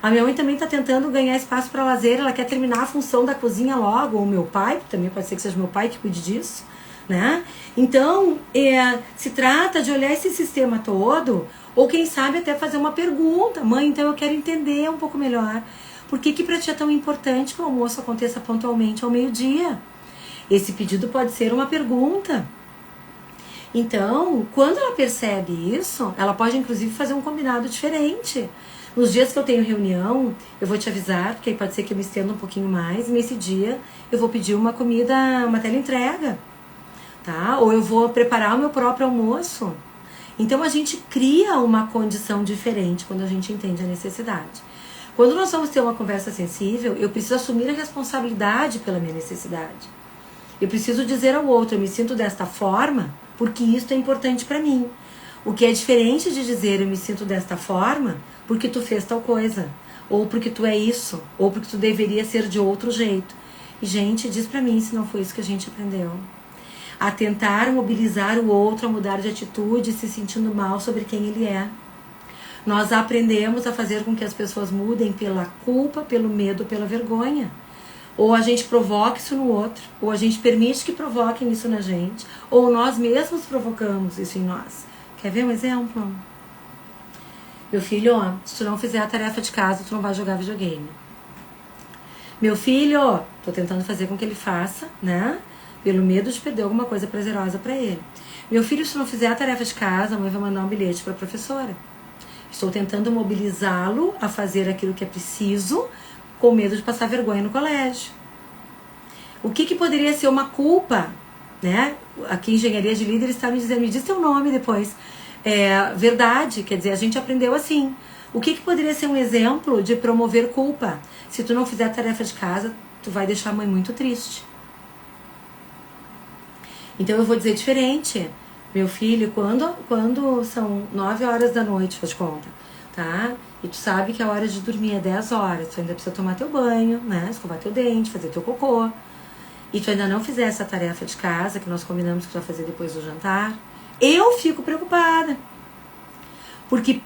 A minha mãe também está tentando ganhar espaço para lazer, ela quer terminar a função da cozinha logo, ou o meu pai, também pode ser que seja meu pai que cuide disso, né? Então, se trata de olhar esse sistema todo, ou quem sabe até fazer uma pergunta: mãe, então eu quero entender um pouco melhor. Por que para ti é tão importante que o almoço aconteça pontualmente ao meio-dia? Esse pedido pode ser uma pergunta. Então, quando ela percebe isso, ela pode inclusive fazer um combinado diferente. Nos dias que eu tenho reunião, eu vou te avisar, porque aí pode ser que eu me estenda um pouquinho mais. E nesse dia, eu vou pedir uma comida, uma teleentrega, tá? Ou eu vou preparar o meu próprio almoço. Então, a gente cria uma condição diferente quando a gente entende a necessidade. Quando nós vamos ter uma conversa sensível, eu preciso assumir a responsabilidade pela minha necessidade. Eu preciso dizer ao outro, eu me sinto desta forma, porque isso é importante para mim. O que é diferente de dizer, eu me sinto desta forma, porque tu fez tal coisa, ou porque tu é isso, ou porque tu deveria ser de outro jeito. E, gente, diz pra mim se não foi isso que a gente aprendeu. A tentar mobilizar o outro a mudar de atitude, se sentindo mal sobre quem ele é. Nós aprendemos a fazer com que as pessoas mudem pela culpa, pelo medo, pela vergonha. Ou a gente provoca isso no outro, ou a gente permite que provoquem isso na gente, ou nós mesmos provocamos isso em nós. Quer ver um exemplo? Meu filho, ó, se tu não fizer a tarefa de casa, tu não vai jogar videogame. Meu filho, ó, tô tentando fazer com que ele faça, né? Pelo medo de perder alguma coisa prazerosa pra ele. Meu filho, se tu não fizer a tarefa de casa, a mãe vai mandar um bilhete pra professora. Estou tentando mobilizá-lo a fazer aquilo que é preciso, com medo de passar vergonha no colégio. O que poderia ser uma culpa, né? Aqui em Engenharia de Líderes está me dizendo, me diz teu nome depois. Verdade, quer dizer, a gente aprendeu assim. O que poderia ser um exemplo de promover culpa? Se tu não fizer a tarefa de casa, tu vai deixar a mãe muito triste. Então eu vou dizer diferente. Meu filho, quando são 9 horas da noite, faz de conta, tá? E tu sabe que a hora de dormir é 10 horas, tu ainda precisa tomar teu banho, né? Escovar teu dente, fazer teu cocô. E tu ainda não fizer essa tarefa de casa, que nós combinamos que tu vai fazer depois do jantar, eu fico preocupada. Porque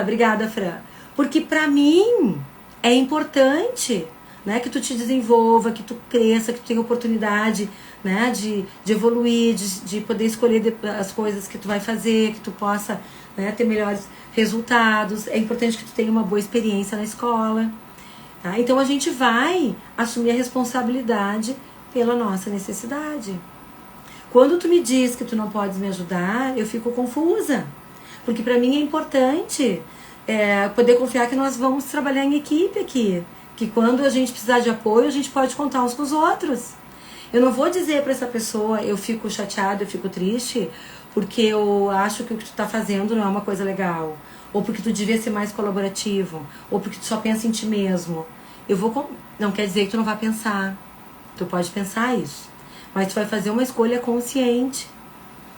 obrigada, Fran. Porque pra mim é importante, né, que tu te desenvolva, que tu cresça, que tu tenha oportunidade, né, de evoluir, de poder escolher as coisas que tu vai fazer, que tu possa, né, ter melhores resultados. É importante que tu tenha uma boa experiência na escola. Tá? Então a gente vai assumir a responsabilidade pela nossa necessidade. Quando tu me diz que tu não podes me ajudar, eu fico confusa. Porque pra mim é importante poder confiar que nós vamos trabalhar em equipe aqui. Que quando a gente precisar de apoio, a gente pode contar uns com os outros. Eu não vou dizer pra essa pessoa, eu fico chateada, eu fico triste, porque eu acho que o que tu tá fazendo não é uma coisa legal. Ou porque tu devia ser mais colaborativo. Ou porque tu só pensa em ti mesmo. Não quer dizer que tu não vai pensar. Tu pode pensar isso. Mas tu vai fazer uma escolha consciente.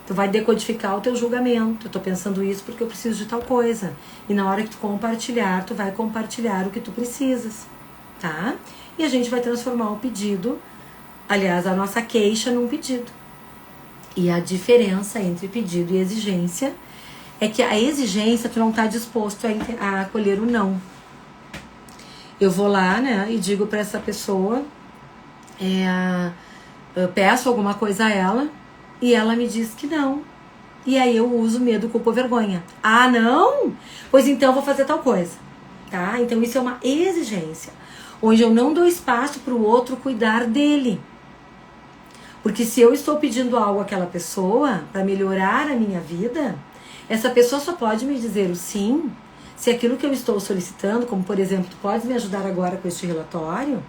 Tu vai decodificar o teu julgamento. Eu tô pensando isso porque eu preciso de tal coisa. E na hora que tu compartilhar, tu vai compartilhar o que tu precisas. Tá? E a gente vai transformar o pedido, aliás, a nossa queixa num pedido. E a diferença entre pedido e exigência é que a exigência tu não tá disposto a acolher o não. Eu vou lá, né, e digo pra essa pessoa, eu peço alguma coisa a ela e ela me diz que não. E aí eu uso medo, culpa ou vergonha. Ah, não? Pois então eu vou fazer tal coisa. Tá? Então isso é uma exigência. Onde eu não dou espaço para o outro cuidar dele. Porque se eu estou pedindo algo àquela pessoa para melhorar a minha vida, essa pessoa só pode me dizer o sim se aquilo que eu estou solicitando, como por exemplo, tu podes me ajudar agora com este relatório,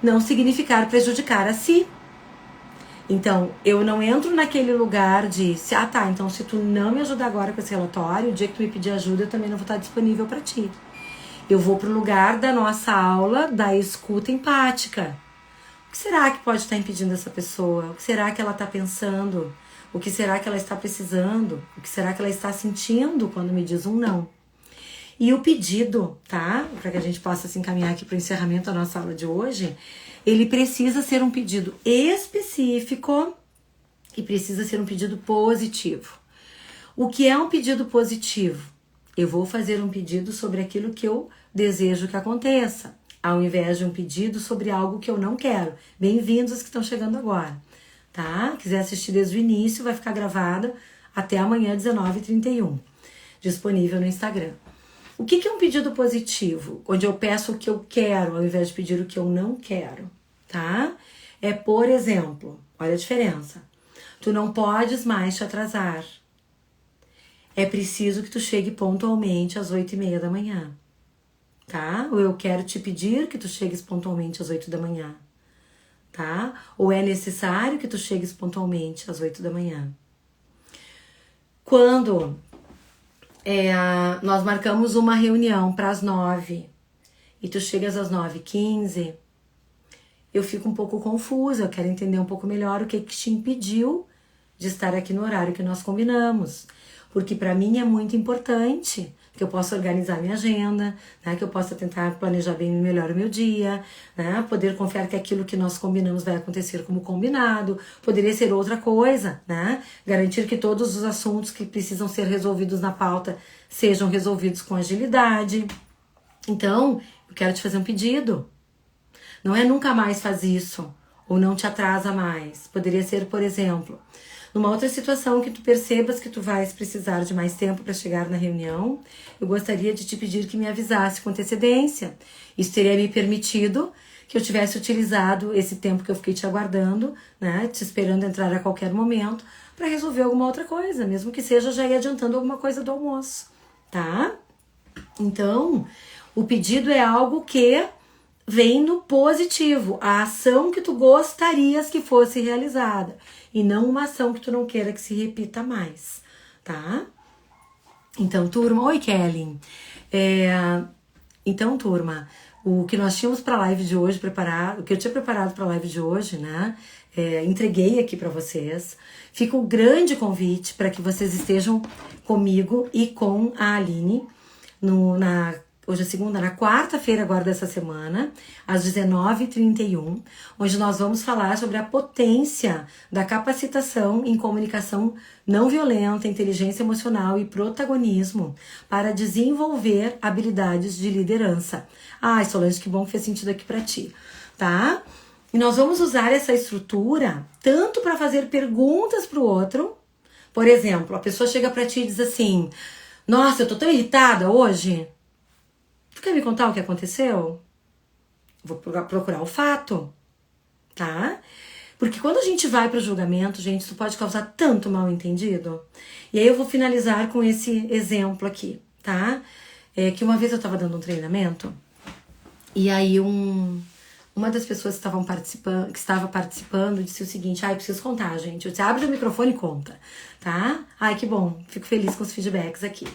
não significar prejudicar a si. Então, eu não entro naquele lugar de, então se tu não me ajudar agora com esse relatório, o dia que tu me pedir ajuda, eu também não vou estar disponível para ti. Eu vou pro lugar da nossa aula da escuta empática. O que será que pode estar impedindo essa pessoa? O que será que ela está pensando? O que será que ela está precisando? O que será que ela está sentindo quando me diz um não? E o pedido, tá? Para que a gente possa se encaminhar aqui para o encerramento da nossa aula de hoje, ele precisa ser um pedido específico e precisa ser um pedido positivo. O que é um pedido positivo? Eu vou fazer um pedido sobre aquilo que eu desejo que aconteça, ao invés de um pedido sobre algo que eu não quero. Bem-vindos os que estão chegando agora, tá? Quiser assistir desde o início, vai ficar gravada até amanhã, 19h31, disponível no Instagram. O que é um pedido positivo? Onde eu peço o que eu quero, ao invés de pedir o que eu não quero, tá? Por exemplo, olha a diferença. Tu não podes mais te atrasar. É preciso que tu chegue pontualmente às 8h30 da manhã. Tá? Ou eu quero te pedir que tu chegues pontualmente às 8 da manhã. Tá? Ou é necessário que tu chegues pontualmente às 8 da manhã. Quando nós marcamos uma reunião para as 9 e tu chegas às 9h15, eu fico um pouco confusa, eu quero entender um pouco melhor o que te impediu de estar aqui no horário que nós combinamos. Porque para mim é muito importante que eu possa organizar minha agenda, né? Que eu possa tentar planejar bem melhor o meu dia, né? Poder confiar que aquilo que nós combinamos vai acontecer como combinado, poderia ser outra coisa, né? Garantir que todos os assuntos que precisam ser resolvidos na pauta sejam resolvidos com agilidade. Então, eu quero te fazer um pedido. Não é nunca mais faz isso, ou não te atrasa mais. Poderia ser, por exemplo, numa outra situação que tu percebas que tu vais precisar de mais tempo para chegar na reunião, eu gostaria de te pedir que me avisasse com antecedência. Isso teria me permitido que eu tivesse utilizado esse tempo que eu fiquei te aguardando, né, te esperando entrar a qualquer momento, para resolver alguma outra coisa, mesmo que seja já ir adiantando alguma coisa do almoço, tá? Então, o pedido é algo que vem no positivo, a ação que tu gostarias que fosse realizada, e não uma ação que tu não queira que se repita mais, tá? Então, turma, oi Kelly. Então, turma, o que nós tínhamos para a live de hoje preparado, o que eu tinha preparado para a live de hoje, né? Entreguei aqui para vocês. Fica um grande convite para que vocês estejam comigo e com a Aline hoje é segunda, na quarta-feira agora dessa semana, às 19h31, onde nós vamos falar sobre a potência da capacitação em comunicação não violenta, inteligência emocional e protagonismo para desenvolver habilidades de liderança. Ai, Solange, que bom que fez sentido aqui para ti, tá? E nós vamos usar essa estrutura tanto para fazer perguntas para o outro. Por exemplo, a pessoa chega para ti e diz assim: nossa, eu tô tão irritada hoje. Tu quer me contar o que aconteceu? Vou procurar o fato, tá? Porque quando a gente vai para o julgamento, gente, isso pode causar tanto mal entendido. E aí eu vou finalizar com esse exemplo aqui, tá? Que uma vez eu estava dando um treinamento e aí uma das pessoas que estava participando disse o seguinte: ai, preciso contar, gente. Eu disse: abre o microfone e conta, tá? Ai, que bom, fico feliz com os feedbacks aqui.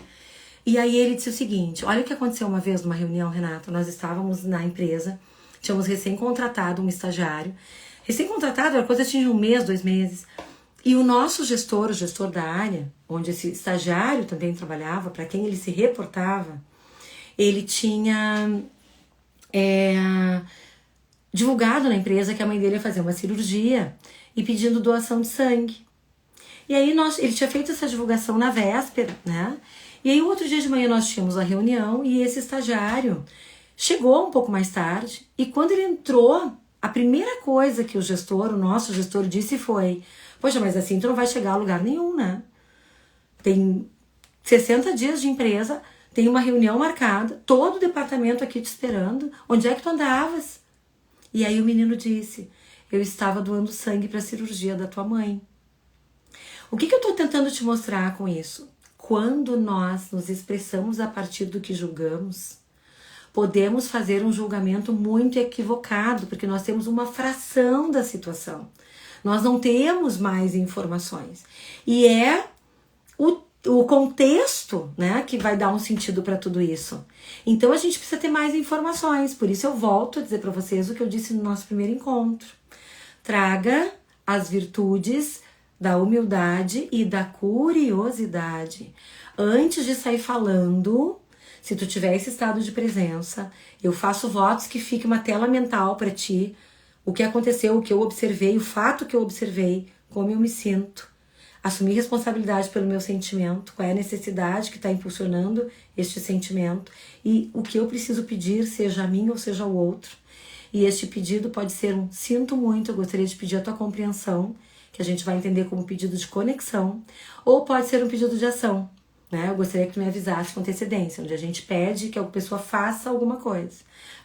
E aí ele disse o seguinte: olha o que aconteceu uma vez numa reunião, Renata. Nós estávamos na empresa, tínhamos recém-contratado um estagiário. Recém-contratado era coisa de 1 mês, 2 meses. E o nosso gestor, o gestor da área, onde esse estagiário também trabalhava, para quem ele se reportava, ele tinha divulgado na empresa que a mãe dele ia fazer uma cirurgia e pedindo doação de sangue. E aí ele tinha feito essa divulgação na véspera, né? E aí, o outro dia de manhã, nós tínhamos a reunião e esse estagiário chegou um pouco mais tarde. E quando ele entrou, a primeira coisa que o nosso gestor, disse foi: poxa, mas assim tu não vai chegar a lugar nenhum, né? Tem 60 dias de empresa, tem uma reunião marcada, todo o departamento aqui te esperando. Onde é que tu andavas? E aí o menino disse: eu estava doando sangue para a cirurgia da tua mãe. O que eu tô tentando te mostrar com isso? Quando nós nos expressamos a partir do que julgamos, podemos fazer um julgamento muito equivocado, porque nós temos uma fração da situação. Nós não temos mais informações. E é o contexto, né, que vai dar um sentido para tudo isso. Então a gente precisa ter mais informações. Por isso eu volto a dizer para vocês o que eu disse no nosso primeiro encontro. Traga as virtudes da humildade e da curiosidade. Antes de sair falando, se tu tiver esse estado de presença, eu faço votos que fique uma tela mental para ti, o que aconteceu, o que eu observei, o fato que eu observei, como eu me sinto. Assumir responsabilidade pelo meu sentimento, qual é a necessidade que está impulsionando este sentimento e o que eu preciso pedir, seja a mim ou seja ao outro. E este pedido pode ser um: sinto muito, eu gostaria de pedir a tua compreensão, que a gente vai entender como pedido de conexão, ou pode ser um pedido de ação, né? Eu gostaria que tu me avisasse com antecedência, onde a gente pede que a pessoa faça alguma coisa.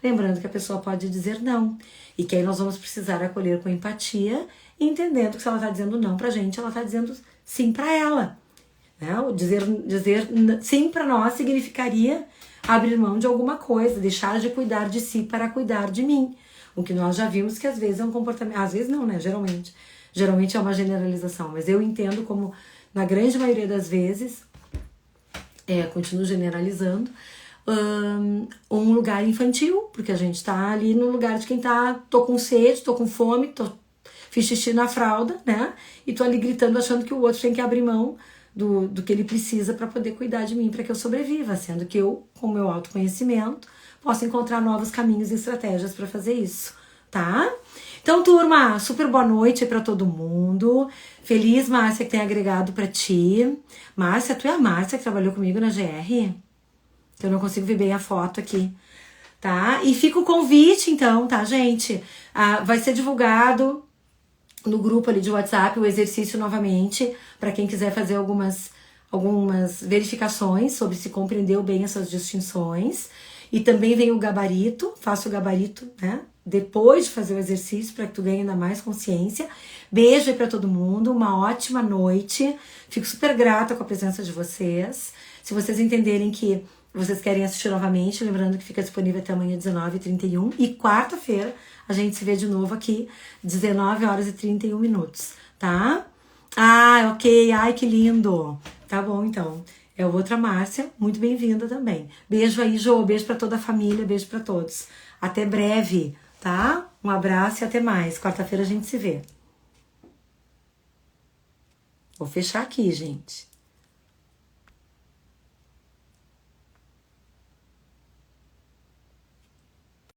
Lembrando que a pessoa pode dizer não, e que aí nós vamos precisar acolher com empatia entendendo que se ela tá dizendo não pra gente, ela tá dizendo sim pra ela. Né? O dizer sim pra nós significaria abrir mão de alguma coisa, deixar de cuidar de si para cuidar de mim. O que nós já vimos que às vezes é um comportamento... Às vezes não, né? Geralmente. Geralmente é uma generalização. Mas eu entendo como, na grande maioria das vezes, continuo generalizando, um lugar infantil. Porque a gente tá ali no lugar de quem tá... Tô com sede, tô com fome, fiz xixi na fralda, né? E tô ali gritando, achando que o outro tem que abrir mão do que ele precisa para poder cuidar de mim, para que eu sobreviva, sendo que eu, com o meu autoconhecimento, posso encontrar novos caminhos e estratégias para fazer isso, tá? Então, turma, super boa noite para todo mundo. Feliz, Márcia, que tem agregado para ti. Márcia, tu é a Márcia que trabalhou comigo na GR? Eu não consigo ver bem a foto aqui, tá? E fica o convite, então, tá, gente? Vai ser divulgado no grupo ali de WhatsApp o exercício novamente, para quem quiser fazer algumas verificações sobre se compreendeu bem essas distinções. E também vem o gabarito, faça o gabarito, né? Depois de fazer o exercício, para que tu ganhe ainda mais consciência. Beijo aí pra todo mundo, uma ótima noite. Fico super grata com a presença de vocês. Se vocês entenderem que vocês querem assistir novamente, lembrando que fica disponível até amanhã, 19h31. E quarta-feira a gente se vê de novo aqui, 19h31, tá? Ok. Ai, que lindo. Tá bom, então. É outra Márcia, muito bem-vinda também. Beijo aí, Jô. Beijo pra toda a família, beijo pra todos. Até breve, tá? Um abraço e até mais. Quarta-feira a gente se vê. Vou fechar aqui, gente.